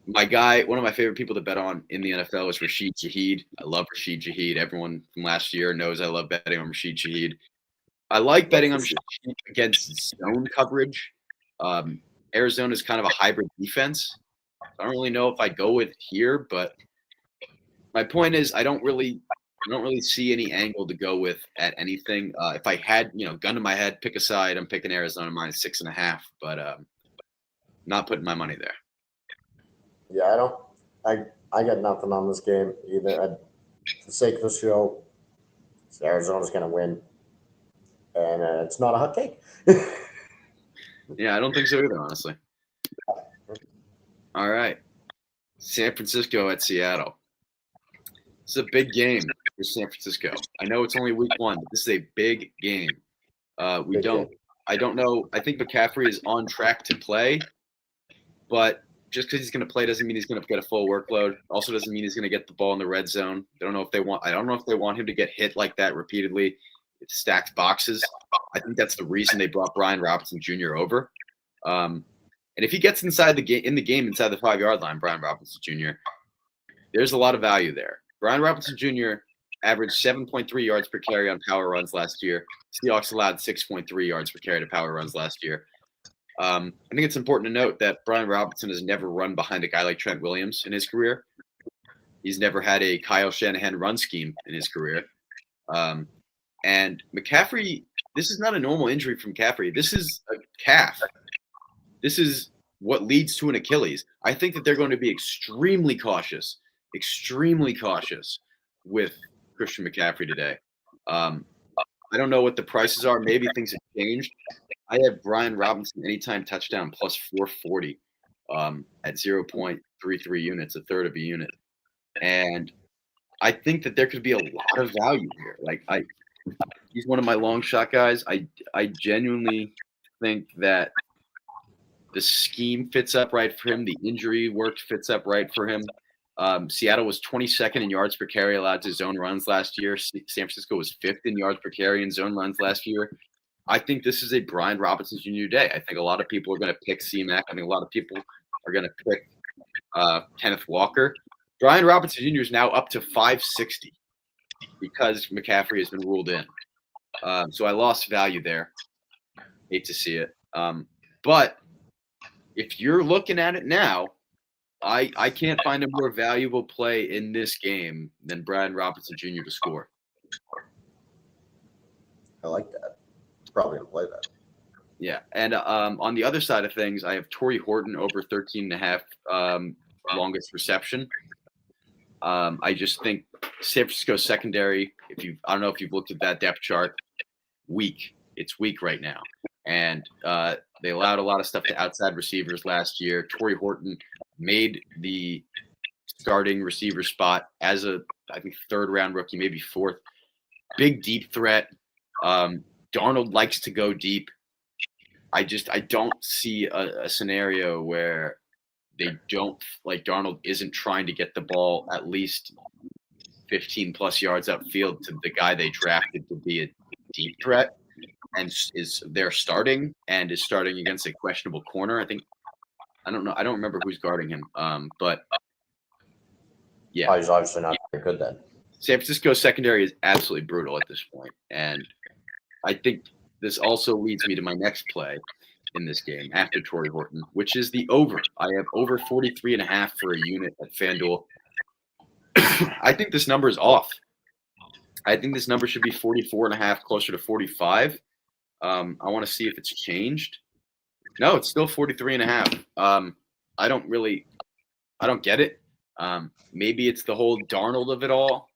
My guy, one of my favorite people to bet on in the NFL is Rashid Shaheed. I love Rashid Shaheed. Everyone from last year knows I love betting on Rashid Shaheed. I like betting on against zone coverage. Arizona is kind of a hybrid defense. I don't really know if I go with here, but my point is I don't really see any angle to go with at anything. If I had, gun to my head, pick a side, I'm picking Arizona minus 6.5, but not putting my money there. Yeah, I got nothing on this game either. For the sake of the show, Arizona's going to win, and it's not a hot take. Yeah, I don't think so either, honestly. All right, San Francisco at Seattle. This is a big game for San Francisco. I know it's only week 1, but this is a big game. I don't know. I think McCaffrey is on track to play, but just because he's going to play doesn't mean he's going to get a full workload. Also doesn't mean he's going to get the ball in the red zone. I don't know if they want him to get hit like that repeatedly. It stacks boxes. I think that's the reason they brought Brian Robinson Jr. over. And if he gets inside the game inside the 5-yard line, Brian Robinson Jr., there's a lot of value there. Brian Robinson Jr. averaged 7.3 yards per carry on power runs last year. Seahawks allowed 6.3 yards per carry to power runs last year. I think it's important to note that Brian Robinson has never run behind a guy like Trent Williams in his career. He's never had a Kyle Shanahan run scheme in his career. And McCaffrey, this is not a normal injury from McCaffrey. This is a calf. This is what leads to an Achilles. I think that they're going to be extremely cautious with Christian McCaffrey today. I don't know what the prices are. Maybe things have changed. I have Brian Robinson anytime touchdown plus 440 at 0.33 units, a third of a unit. And I think that there could be a lot of value here. He's one of my long shot guys. I genuinely think that the scheme fits up right for him. The injury work fits up right for him. Seattle was 22nd in yards per carry allowed to zone runs last year. San Francisco was 5th in yards per carry in zone runs last year. I think this is a Brian Robinson Jr. day. I think a lot of people are going to pick C-Mac. I think a lot of people are going to pick Kenneth Walker. Brian Robinson Jr. is now up to 560 because McCaffrey has been ruled in. So I lost value there. Hate to see it. But if you're looking at it now, I can't find a more valuable play in this game than Brian Robinson Jr. to score. I like that. Probably going to play that. Yeah. And on the other side of things, I have Torrey Horton over 13.5 longest reception. I just think San Francisco secondary, I don't know if you've looked at that depth chart, weak. It's weak right now. And they allowed a lot of stuff to outside receivers last year. Torrey Horton made the starting receiver spot as I think, 3rd-round rookie, maybe 4th. Big deep threat. Darnold likes to go deep. I don't see a scenario where they don't, Darnold isn't trying to get the ball at least 15 plus yards upfield to the guy they drafted to be a deep threat, and is starting against a questionable corner. I don't know. I don't remember who's guarding him. But yeah, he's obviously not very good then. San Francisco secondary is absolutely brutal at this point, and I think this also leads me to my next play in this game after Torrey Horton, which is the over. I have over 43.5 for a unit at FanDuel. I think this number is off. I think this number should be 44.5, closer to 45. I want to see if it's changed. No, it's still 43.5. I don't get it. Maybe it's the whole Darnold of it all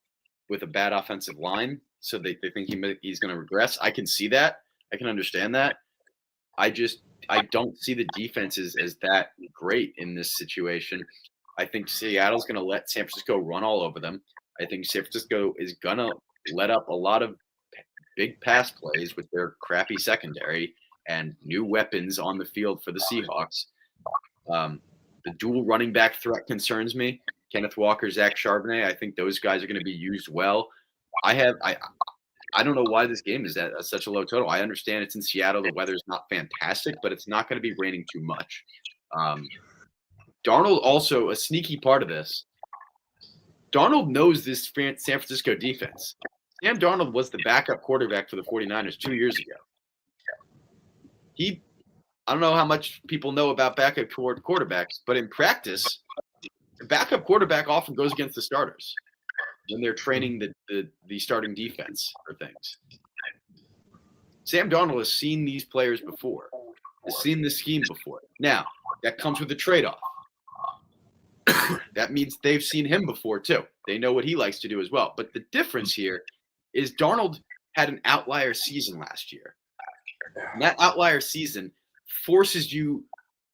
with a bad offensive line. So they think he's going to regress. I can see that. I can understand that. I don't see the defenses as that great in this situation. I think Seattle's going to let San Francisco run all over them. I think San Francisco is going to let up a lot of big pass plays with their crappy secondary and new weapons on the field for the Seahawks. The dual running back threat concerns me. Kenneth Walker, Zach Charbonnet, I think those guys are going to be used well. I don't know why this game is at such a low total. I understand it's in Seattle. The weather's not fantastic, but it's not going to be raining too much. Darnold also, a sneaky part of this. Darnold knows this San Francisco defense. Sam Darnold was the backup quarterback for the 49ers 2 years ago. I don't know how much people know about backup quarterbacks, but in practice, the backup quarterback often goes against the starters when they're training the starting defense for things. Sam Darnold has seen these players before, has seen this scheme before. Now, that comes with a trade-off. That means they've seen him before, too. They know what he likes to do as well. But the difference here is Darnold had an outlier season last year. And that outlier season forces you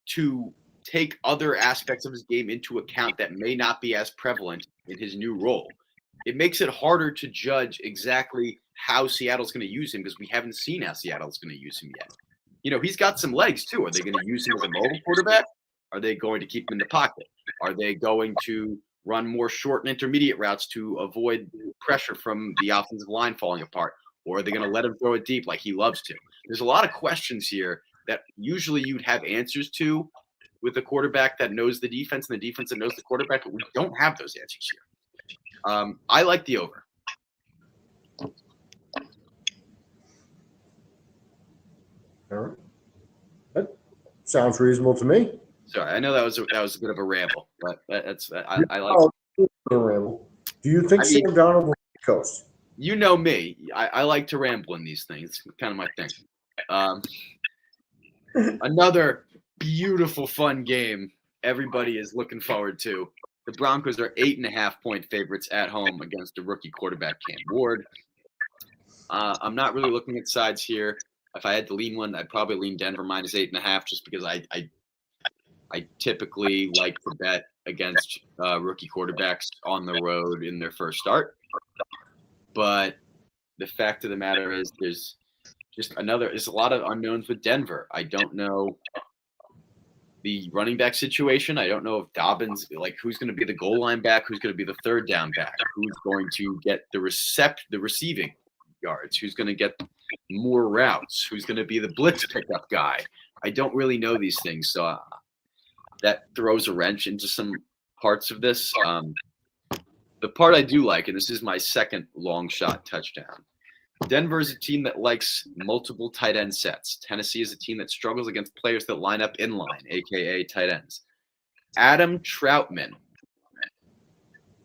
to take other aspects of his game into account that may not be as prevalent in his new role. It makes it harder to judge exactly how Seattle's going to use him because we haven't seen how Seattle's going to use him yet. You know, he's got some legs, too. Are they going to use him as a mobile quarterback? Are they going to keep him in the pocket? Are they going to run more short and intermediate routes to avoid pressure from the offensive line falling apart? Or are they going to let him throw it deep like he loves to? There's a lot of questions here that usually you'd have answers to with a quarterback that knows the defense and the defense that knows the quarterback, but we don't have those answers here. I like the over. All right. That sounds reasonable to me. Sorry, I know that was a bit of a ramble, but I like. A ramble. Do you think Sam Darnold will coast? You know me. I like to ramble in these things. It's kind of my thing. Another beautiful, fun game everybody is looking forward to. The Broncos are 8.5-point favorites at home against a rookie quarterback, Cam Ward. I'm not really looking at sides here. If I had to lean one, I'd probably lean Denver minus 8.5 just because I typically like to bet against rookie quarterbacks on the road in their first start. But the fact of the matter is there's a lot of unknowns with Denver. I don't know the running back situation. I don't know if Dobbins, who's going to be the goal line back, who's going to be the third down back, who's going to get the receiving yards, who's going to get more routes, who's going to be the blitz pickup guy. I don't really know these things, so that throws a wrench into some parts of this. The part I do like, and this is my second long shot touchdown, Denver is a team that likes multiple tight end sets. Tennessee is a team that struggles against players that line up in line, a.k.a. tight ends. Adam Troutman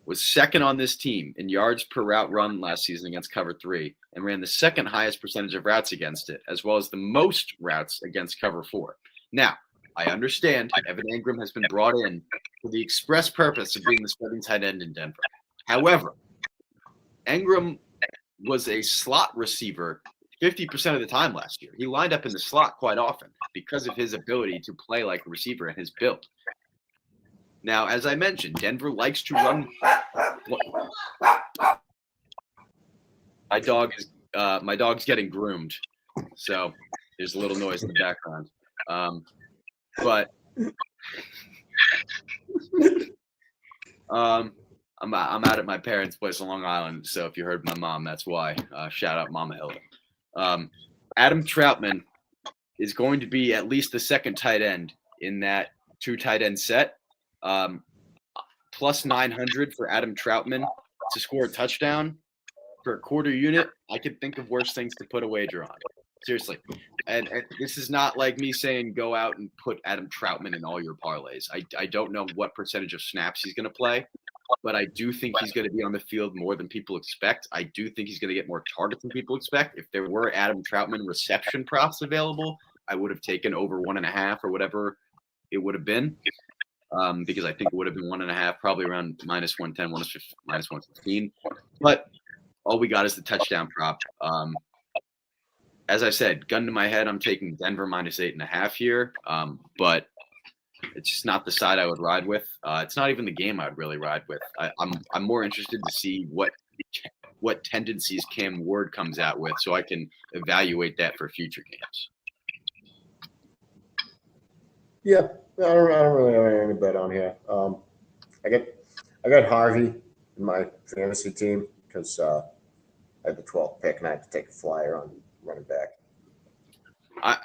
was second on this team in yards per route run last season against cover 3 and ran the second highest percentage of routes against it, as well as the most routes against cover 4. Now, I understand Evan Engram has been brought in for the express purpose of being the starting tight end in Denver. However, Engram was a slot receiver 50% of the time last year. He lined up in the slot quite often because of his ability to play like a receiver and his build. Now, as I mentioned, Denver likes to run. My dog's getting groomed, so there's a little noise in the background. But I'm out at my parents' place on Long Island, so if you heard my mom, that's why. Shout out Mama Hilda. Adam Troutman is going to be at least the second tight end in that 2 tight end set. Plus 900 for Adam Troutman to score a touchdown for a quarter unit. I could think of worse things to put a wager on. Seriously. And this is not like me saying go out and put Adam Troutman in all your parlays. I don't know what percentage of snaps he's going to play, but I do think he's going to be on the field more than people expect. I do think he's going to get more targets than people expect. If there were Adam Troutman reception props available, I would have taken over 1.5 or whatever it would have been, because I think it would have been 1.5, probably around minus 110, minus 115. But all we got is the touchdown prop. As I said, gun to my head, I'm taking Denver minus 8.5 here, but it's just not the side I would ride with. It's not even the game I'd really ride with. I'm more interested to see what tendencies Cam Ward comes out with, so I can evaluate that for future games. Yeah, I don't really have any bet on here. I got Harvey in my fantasy team because I had the 12th pick and I had to take a flyer on running back. I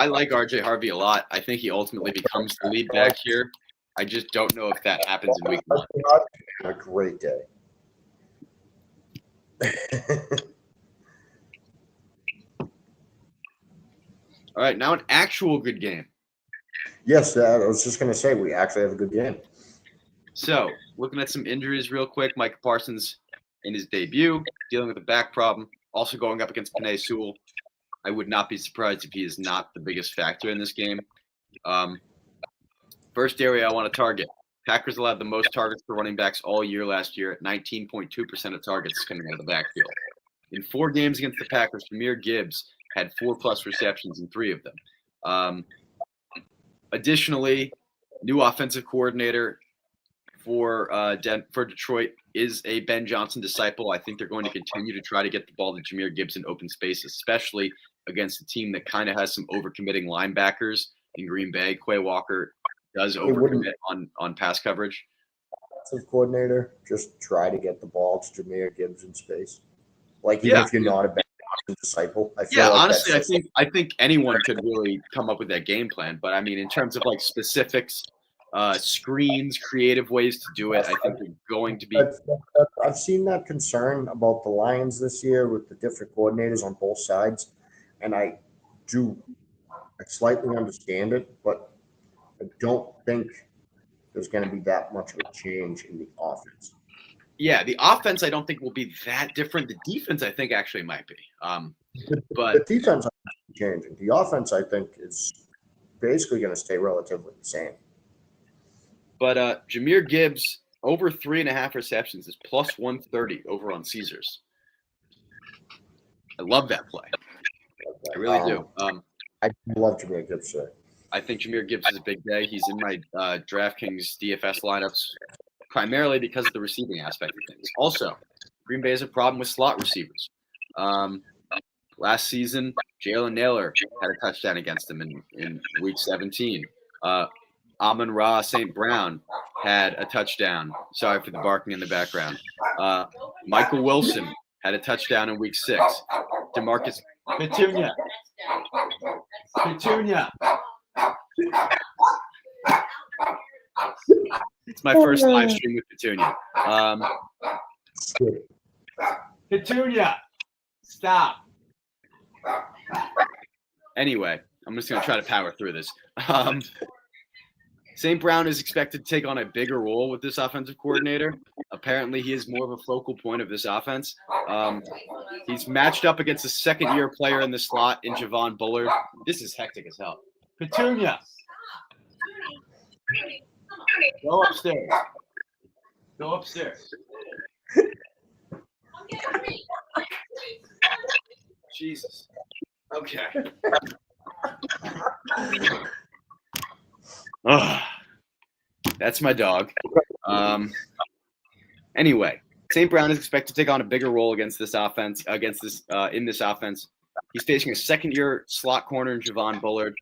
like RJ Harvey a lot. I think he ultimately becomes the lead back here. I just don't know if that happens in week 1. A great day. All right, now an actual good game. Yes, I was just going to say we actually have a good game. So, looking at some injuries real quick, Micah Parsons in his debut, dealing with a back problem, also going up against Penei Sewell. I would not be surprised if he is not the biggest factor in this game. First area I want to target. Packers allowed the most targets for running backs all year last year at 19.2% of targets coming out of the backfield. In 4 games against the Packers, Jahmyr Gibbs had 4+ receptions in 3 of them. Additionally, new offensive coordinator for Detroit is a Ben Johnson disciple. I think they're going to continue to try to get the ball to Jahmyr Gibbs in open space, especially against a team that kind of has some overcommitting linebackers in Green Bay. Quay Walker does overcommit on pass coverage. Offensive coordinator, just try to get the ball to Jahmyr Gibbs in space. Like, even if you're not a Ben Johnson disciple, I feel like honestly, I think anyone could really come up with that game plan. But I mean, in terms of like specifics, screens, creative ways to do it, I think they're going to be. I've seen that concern about the Lions this year with the different coordinators on both sides, and I slightly understand it, but I don't think there's going to be that much of a change in the offense. Yeah, the offense I don't think will be that different. The defense I think actually might be. But the defense is changing. The offense I think is basically going to stay relatively the same. But Jahmyr Gibbs over 3.5 receptions is plus 130 over on Caesars. I love that play. I really do. I love Jahmyr Gibbs. I think Jahmyr Gibbs is a big day. He's in my DraftKings DFS lineups primarily because of the receiving aspect of things. Also, Green Bay has a problem with slot receivers. Last season, Jalen Naylor had a touchdown against him in Week 17. Amon-Ra St. Brown had a touchdown. Sorry for the barking in the background. Michael Wilson had a touchdown in Week 6. DeMarcus Petunia. It's my first live stream with Petunia. Petunia, stop. Anyway, I'm just going to try to power through this. St. Brown is expected to take on a bigger role with this offensive coordinator. Apparently, he is more of a focal point of this offense. He's matched up against a second-year player in the slot in Javon Bullard. This is hectic as hell. Petunia. Go upstairs. Go upstairs. Jesus. Okay. That's my dog. Anyway, St. Brown is expected to take on a bigger role against this offense. In this offense, he's facing a second-year slot corner in Javon Bullard.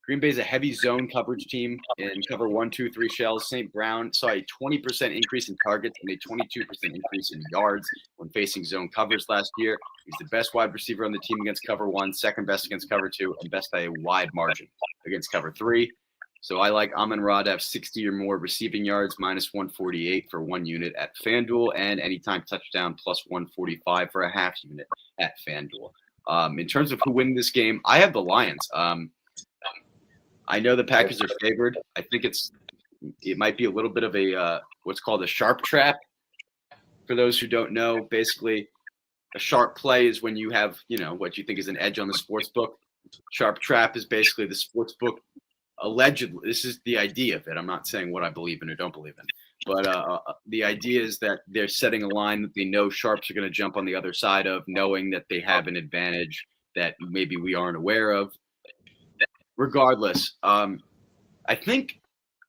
Green Bay is a heavy zone coverage team in cover 1, 2, 3 shells. St. Brown saw a 20% increase in targets and a 22% increase in yards when facing zone covers last year. He's the best wide receiver on the team against cover 1, second best against cover 2, and best by a wide margin against cover 3. So I like Amon-Ra to have 60 or more receiving yards, minus 148 for 1 unit at FanDuel, and anytime touchdown plus 145 for a half unit at FanDuel. In terms of who wins this game, I have the Lions. I know the Packers are favored. I think it might be a little bit of a what's called a sharp trap. For those who don't know, basically a sharp play is when you have, what you think is an edge on the sports book. Sharp trap is basically the sports book allegedly. This is the idea of it. I'm not saying what I believe in or don't believe in, but the idea is that they're setting a line that they know sharps are going to jump on the other side of, knowing that they have an advantage that maybe we aren't aware of. Regardless, I think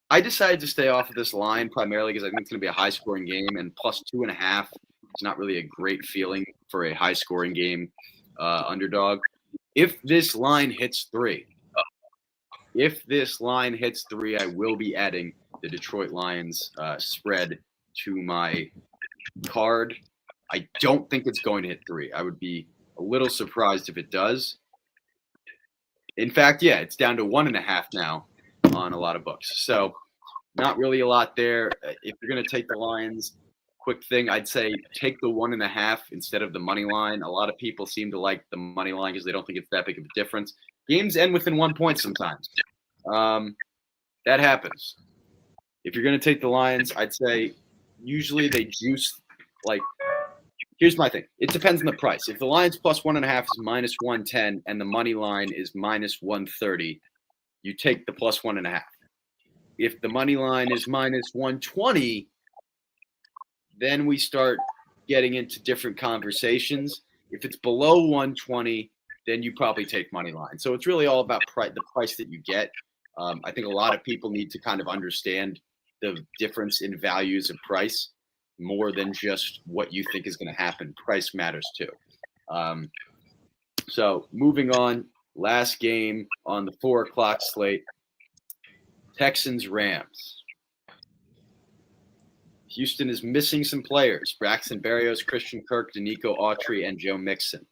I decided to stay off of this line primarily because I think it's going to be a high-scoring game, and plus 2.5 is not really a great feeling for a high-scoring game underdog. If this line hits 3, I will be adding the Detroit Lions spread to my card. I don't think it's going to hit 3. I would be a little surprised if it does. In fact, yeah, it's down to 1.5 now on a lot of books. So not really a lot there. If you're going to take the Lions, quick thing, I'd say take the 1.5 instead of the money line. A lot of people seem to like the money line because they don't think it's that big of a difference. Games end within 1 point sometimes. That happens. If you're going to take the Lions, I'd say usually they juice like. Here's my thing. It depends on the price. If the Lions plus 1.5 is minus 110 and the money line is minus 130, you take the plus 1.5. If the money line is minus 120, then we start getting into different conversations. If it's below 120, then you probably take money line. So it's really all about the price that you get. I think a lot of people need to kind of understand the difference in values of price more than just what you think is going to happen. Price matters too. So moving on, last game on the 4 o'clock slate, Texans-Rams. Houston is missing some players: Braxton Berrios, Christian Kirk, Danico Autry, and Joe Mixon.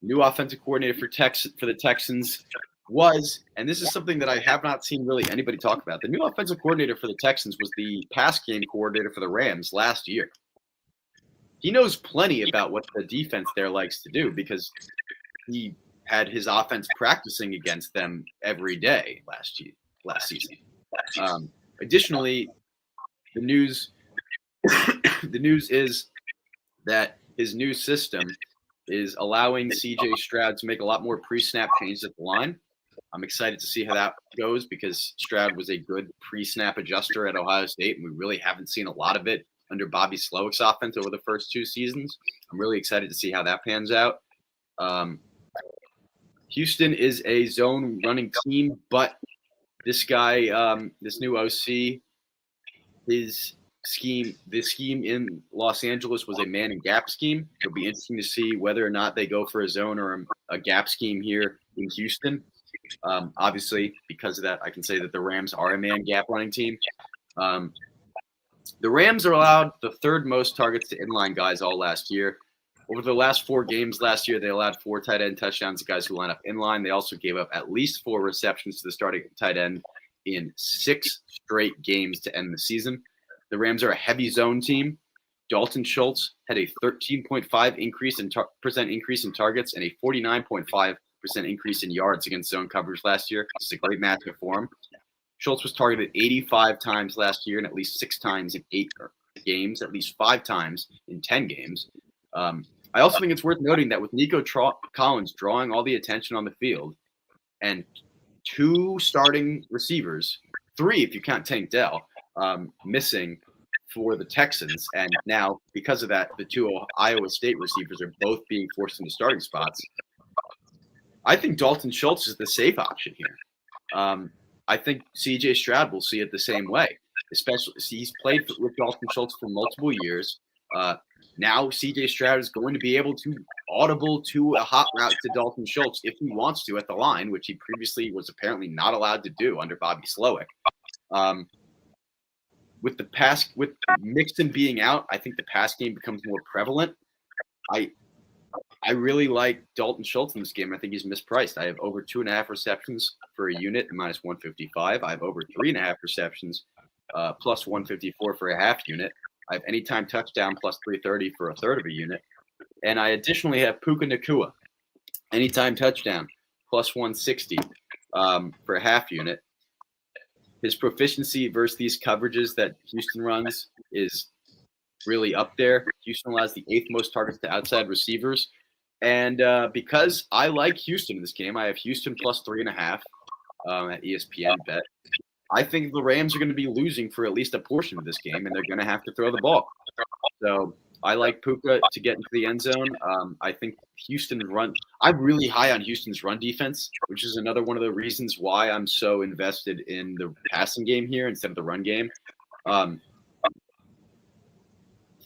New offensive coordinator for the Texans was, and this is something that I have not seen really anybody talk about, the new offensive coordinator for the Texans was the pass game coordinator for the Rams last year. He knows plenty about what the defense there likes to do because he had his offense practicing against them every day last season. Additionally, the news is that his new system is allowing C.J. Stroud to make a lot more pre-snap changes at the line. I'm excited to see how that goes because Stroud was a good pre-snap adjuster at Ohio State, and we really haven't seen a lot of it under Bobby Slowick's offense over the first 2 seasons. I'm really excited to see how that pans out. Houston is a zone running team, but this guy, this new OC, the scheme in Los Angeles was a man and gap scheme. It'll be interesting to see whether or not they go for a zone or a gap scheme here in Houston. Obviously, because of that, I can say that the Rams are a man gap running team. The Rams are allowed the 3rd most targets to inline guys all last year. Over the last 4 games last year, they allowed 4 tight end touchdowns to guys who line up inline. They also gave up at least 4 receptions to the starting tight end in 6 straight games to end the season. The Rams are a heavy zone team. Dalton Schultz had a 13.5% increase in targets and a 49.5% increase in yards against zone coverage last year. It's a great matchup for him. Schultz was targeted 85 times last year and at least 6 times in 8 games, at least 5 times in 10 games. I also think it's worth noting that with Nico Collins drawing all the attention on the field and 2 starting receivers, 3 if you count Tank Dell, missing for the Texans, and now because of that, the 2 Iowa State receivers are both being forced into starting spots. I think Dalton Schultz is the safe option here. I think C.J. Stroud will see it the same way. Especially, he's played with Dalton Schultz for multiple years. Now C.J. Stroud is going to be able to audible to a hot route to Dalton Schultz if he wants to at the line, which he previously was apparently not allowed to do under Bobby Slowick. With Mixon being out, I think the pass game becomes more prevalent. I really like Dalton Schultz in this game. I think he's mispriced. I have over 2.5 receptions for a unit at minus 155. I have over 3.5 receptions plus 154 for a half unit. I have anytime touchdown plus 330 for a third of a unit. And I additionally have Puka Nacua, anytime touchdown plus 160 for a half unit. His proficiency versus these coverages that Houston runs is really up there. Houston allows the 8th most targets to outside receivers. And because I like Houston in this game, I have Houston plus 3.5 at ESPN bet. I think the Rams are going to be losing for at least a portion of this game, and they're going to have to throw the ball. So I like Puka to get into the end zone. I think I'm really high on Houston's run defense, which is another one of the reasons why I'm so invested in the passing game here instead of the run game.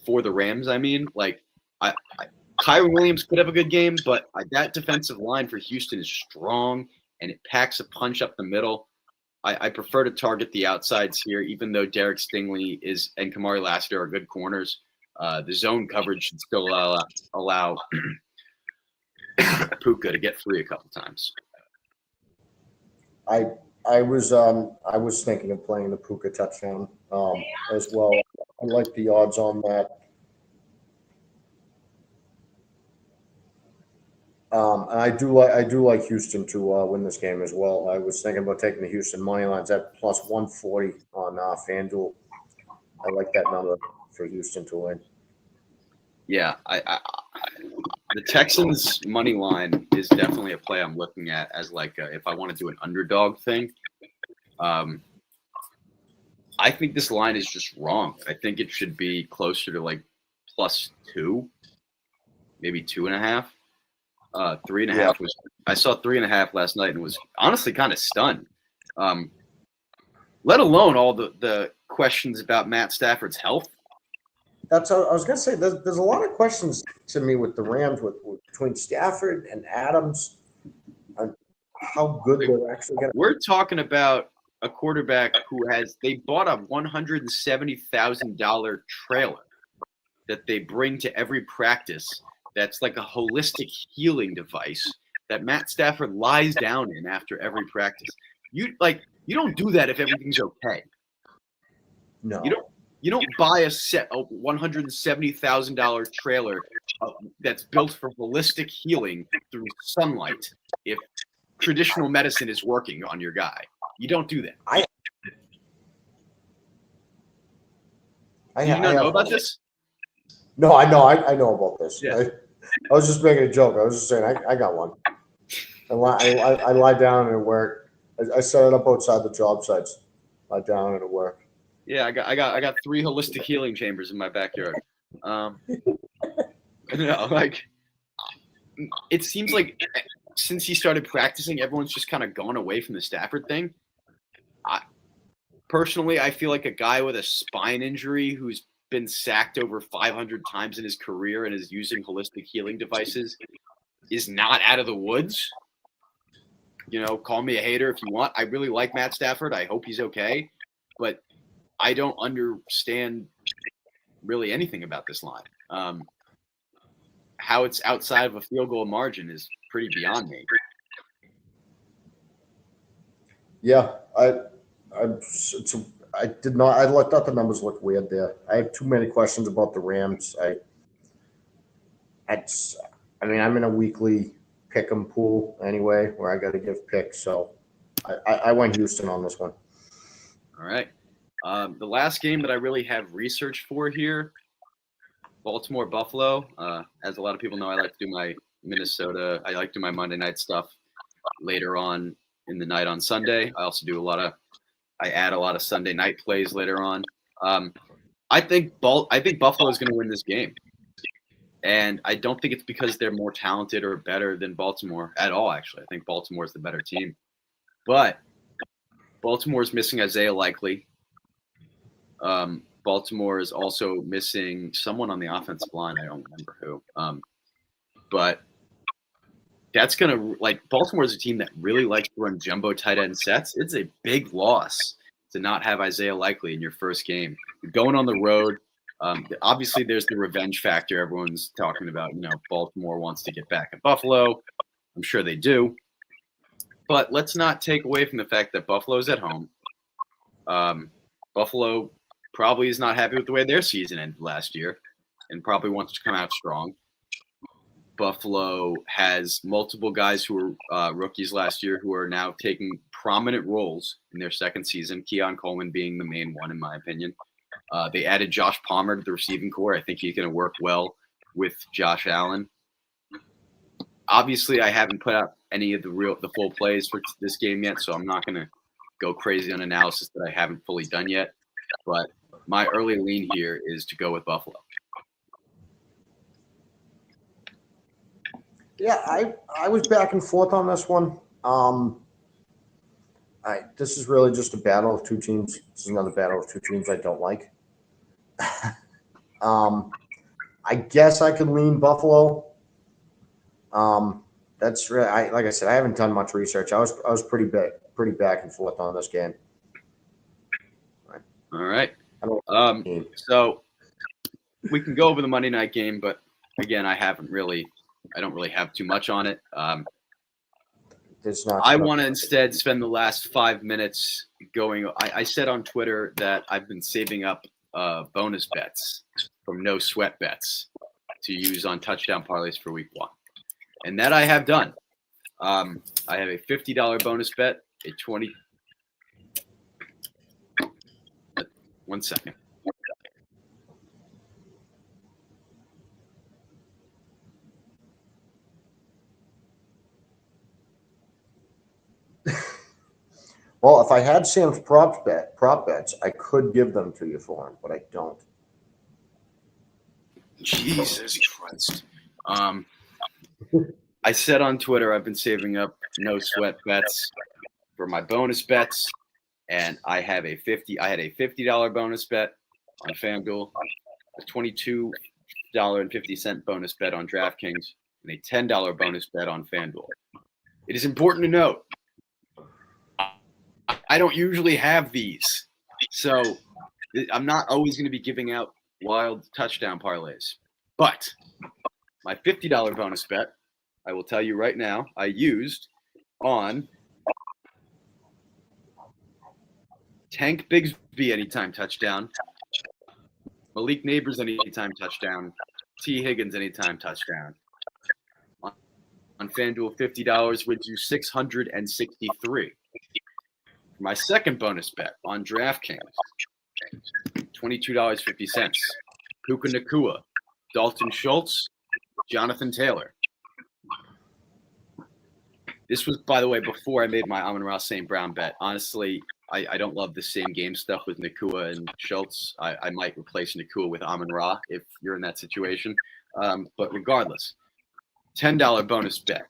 For the Rams, I mean, Kyron Williams could have a good game, but that defensive line for Houston is strong, and it packs a punch up the middle. I prefer to target the outsides here, even though Derek Stingley and Kamari Lassiter are good corners. The zone coverage should still allow Puka to get free a couple times. I was thinking of playing the Puka touchdown as well. I like the odds on that. And I do like Houston to win this game as well. I was thinking about taking the Houston money lines at plus 140 on FanDuel. I like that number for Houston to win. Yeah, the Texans money line is definitely a play I'm looking at as if I want to do an underdog thing. I think this line is just wrong. I think it should be closer to plus 2, maybe 2.5. 3.5 was. I saw 3.5 last night and was honestly kind of stunned. Let alone all the questions about Matt Stafford's health. That's what I was going to say. There's a lot of questions to me with the Rams between Stafford and Adams, and how good they're actually going to. We're talking about a quarterback they bought a $170,000 trailer that they bring to every practice. That's like a holistic healing device that Matt Stafford lies down in after every practice. You don't do that if everything's okay. No. You don't buy a $170,000 trailer that's built for holistic healing through sunlight if traditional medicine is working on your guy. You don't do that. Do you not know about this? No, I know. I know about this. Yeah. I was just making a joke. I was just saying I got one. I lie down and it work. I set it up outside the job sites. Lie down and it work. Yeah, I got 3 holistic healing chambers in my backyard. It seems like since he started practicing, everyone's just kind of gone away from the Stafford thing. Personally, I feel like a guy with a spine injury who's been sacked over 500 times in his career and is using holistic healing devices is not out of the woods. Call me a hater if you want. I really like Matt Stafford. I hope he's okay, but I don't understand really anything about this line. How it's outside of a field goal margin is pretty beyond me. Yeah, I did not. I thought the numbers looked weird there. I have too many questions about the Rams. I'm in a weekly pick 'em pool anyway, where I got to give picks. So I went Houston on this one. All right. The last game that I really have research for here, Baltimore Buffalo. As a lot of people know, I like to do my Minnesota. I like to do my Monday night stuff later on in the night on Sunday. I also do I add a lot of Sunday night plays later on. I think Buffalo is going to win this game, and I don't think it's because they're more talented or better than Baltimore at all. Actually, I think Baltimore is the better team, but Baltimore is missing Isaiah Likely. Baltimore is also missing someone on the offensive line. I don't remember who. But that's going to Baltimore is a team that really likes to run jumbo tight end sets. It's a big loss to not have Isaiah Likely in your first game. You're going on the road. Obviously, there's the revenge factor everyone's talking about. Baltimore wants to get back at Buffalo. I'm sure they do. But let's not take away from the fact that Buffalo's at home. Buffalo probably is not happy with the way their season ended last year and probably wants to come out strong. Buffalo has multiple guys who were rookies last year who are now taking prominent roles in their second season, Keon Coleman being the main one, in my opinion. They added Josh Palmer to the receiving core. I think he's going to work well with Josh Allen. Obviously, I haven't put out any of the full plays for this game yet, so I'm not going to go crazy on analysis that I haven't fully done yet. But my early lean here is to go with Buffalo. Yeah, I was back and forth on this one. This is really just a battle of two teams. This is another battle of two teams I don't like. I guess I could lean Buffalo. That's really, like I said, I haven't done much research. I was pretty back and forth on this game. All right. So we can go over the Monday night game, but again, I don't really have too much on it. I want to instead spend the last 5 minutes going. I said on Twitter that I've been saving up bonus bets from No Sweat Bets to use on touchdown parlays for week 1. And that I have done. I have a $50 bonus bet, a 20. One second. Well, if I had Sam's prop bets, I could give them to you for him, but I don't. Jesus Christ. I said on Twitter I've been saving up No Sweat Bets for my bonus bets, and I had a $50 bonus bet on FanDuel, a $22.50 bonus bet on DraftKings, and a $10 bonus bet on FanDuel. It is important to note I don't usually have these, so I'm not always going to be giving out wild touchdown parlays. But my $50 bonus bet, I will tell you right now, I used on Tank Bigsby anytime touchdown, Malik Neighbors anytime touchdown, T. Higgins anytime touchdown. On FanDuel, $50 wins you $663. My second bonus bet on DraftKings, $22.50. Puka Nacua, Dalton Schultz, Jonathan Taylor. This was, by the way, before I made my Amon-Ra St. Brown bet. Honestly, I don't love the same game stuff with Nacua and Schultz. I might replace Nacua with Amon-Ra if you're in that situation. But regardless, $10 bonus bet.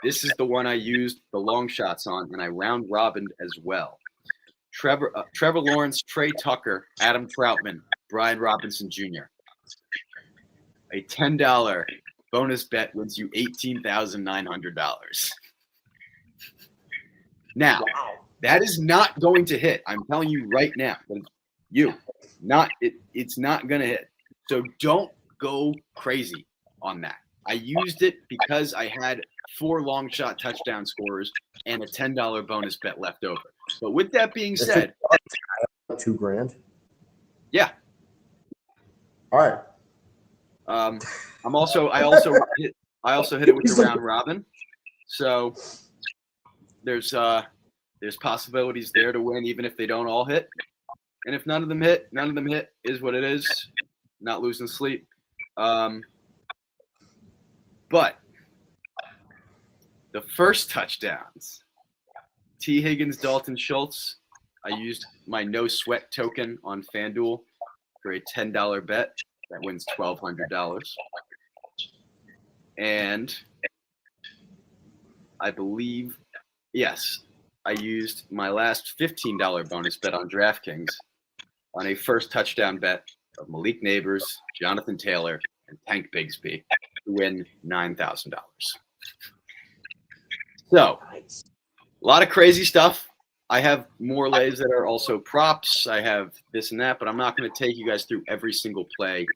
This is the one I used the long shots on, and I round robined as well. Trevor Lawrence, Trey Tucker, Adam Troutman, Brian Robinson Jr. A $10 bonus bet wins you $18,900. Now, that is not going to hit. I'm telling you right now. It's not going to hit. So don't go crazy on that. I used it because I had 4 long shot touchdown scorers and a $10 bonus bet left over. But with that being said, $2,000. Yeah. All right. I also hit it with the round robin. So there's possibilities there to win even if they don't all hit. And if none of them hit is what it is. Not losing sleep. But the first touchdowns, T. Higgins, Dalton Schultz, I used my no sweat token on FanDuel for a $10 bet that wins $1,200. And I believe, yes, I used my last $15 bonus bet on DraftKings on a first touchdown bet of Malik Neighbors, Jonathan Taylor, and Tank Bigsby to win $9,000. So, a lot of crazy stuff. I have more lays that are also props. I have this and that, but I'm not going to take you guys through every single play.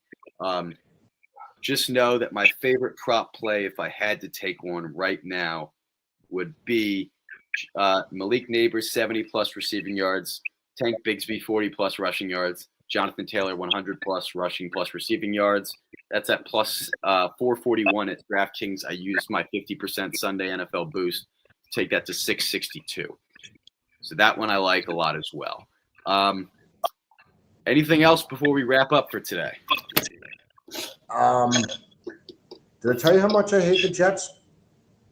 Just know that my favorite prop play, if I had to take one right now, would be Malik Neighbors, 70-plus receiving yards, Tank Bigsby, 40-plus rushing yards, Jonathan Taylor, 100-plus rushing plus receiving yards. That's at plus 441 at DraftKings. I used my 50% Sunday NFL boost to take that to 662. So that one I like a lot as well. Anything else before we wrap up for today? Did I tell you how much I hate the Jets?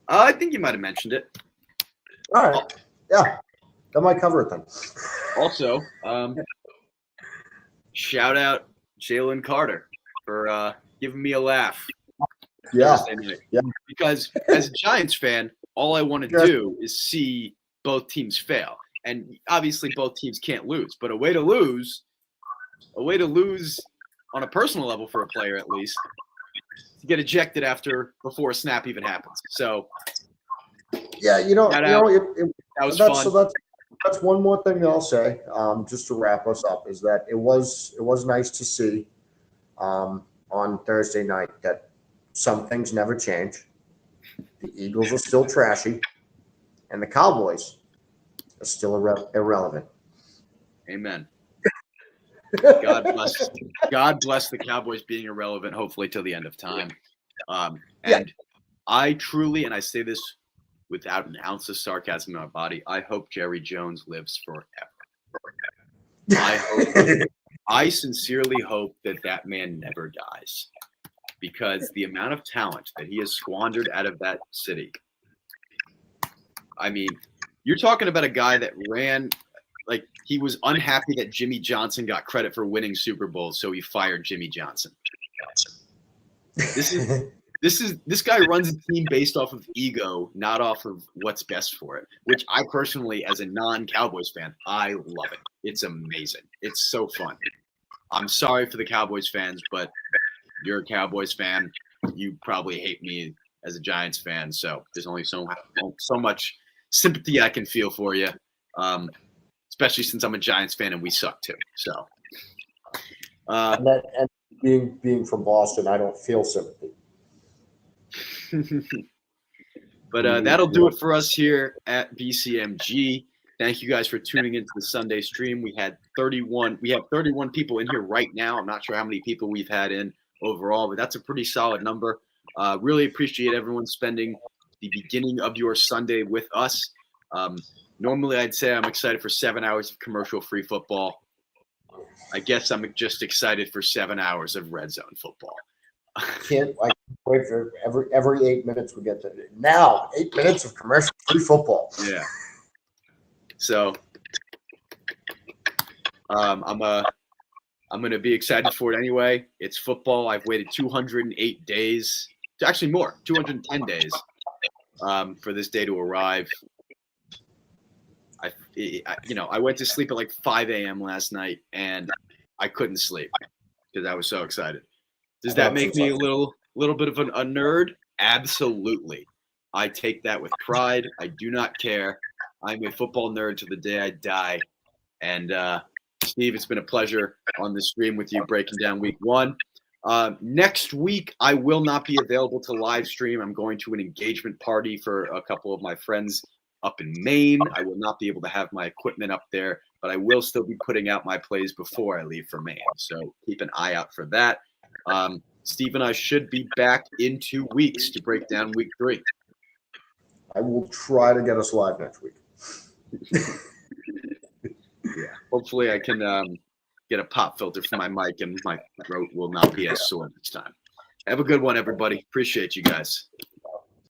I think you might have mentioned it. All right. Yeah. That might cover it then. Also, shout out Jalen Carter for giving me a laugh. Yeah. Yeah. Because as a Giants fan, all I want to do is see both teams fail. And obviously both teams can't lose. But a way to lose on a personal level for a player at least, to get ejected before a snap even happens. So yeah, that was fun. So that's one more thing that I'll say, just to wrap us up, is that it was nice to see on Thursday night that some things never change. The Eagles are still trashy, and the Cowboys are still irrelevant. Amen. God bless the Cowboys being irrelevant, hopefully till the end of time. And I truly, and I say this without an ounce of sarcasm in my body, I hope Jerry Jones lives forever. I sincerely hope that man never dies, because the amount of talent that he has squandered out of that city. I mean, you're talking about a guy that ran, like, he was unhappy that Jimmy Johnson got credit for winning Super Bowls, so he fired Jimmy Johnson. This guy runs a team based off of ego, not off of what's best for it, which I personally, as a non-Cowboys fan, I love it. It's amazing. It's so fun. I'm sorry for the Cowboys fans, but you're a Cowboys fan. You probably hate me as a Giants fan, so there's only so much sympathy I can feel for you, especially since I'm a Giants fan and we suck too. So, and being from Boston, I don't feel sympathy. But that'll do it for us here at BCMG. Thank you guys for tuning into the Sunday stream. We have 31 people in here right now. I'm not sure how many people we've had in overall, but that's a pretty solid number. Really appreciate everyone spending the beginning of your Sunday with us. Normally, I'd say I'm excited for 7 hours of commercial-free football. I guess I'm just excited for 7 hours of red zone football. Can't wait for every 8 minutes we get to now 8 minutes of commercial-free football. Yeah. So I'm going to be excited for it anyway. It's football. I've waited 208 days, actually more, 210 days for this day to arrive. I went to sleep at like 5 a.m. last night, and I couldn't sleep because I was so excited. Does that make me a little bit of a nerd? Absolutely. I take that with pride. I do not care. I'm a football nerd to the day I die. And Steve, it's been a pleasure on the stream with you breaking down week one. Next week, I will not be available to live stream. I'm going to an engagement party for a couple of my friends up in Maine. I will not be able to have my equipment up there, but I will still be putting out my plays before I leave for Maine. So keep an eye out for that. Steve and I should be back in 2 weeks to break down week 3. I will try to get us live next week. Yeah, hopefully I can get a pop filter for my mic and my throat will not be as sore this time. Have a good one, everybody. Appreciate you guys.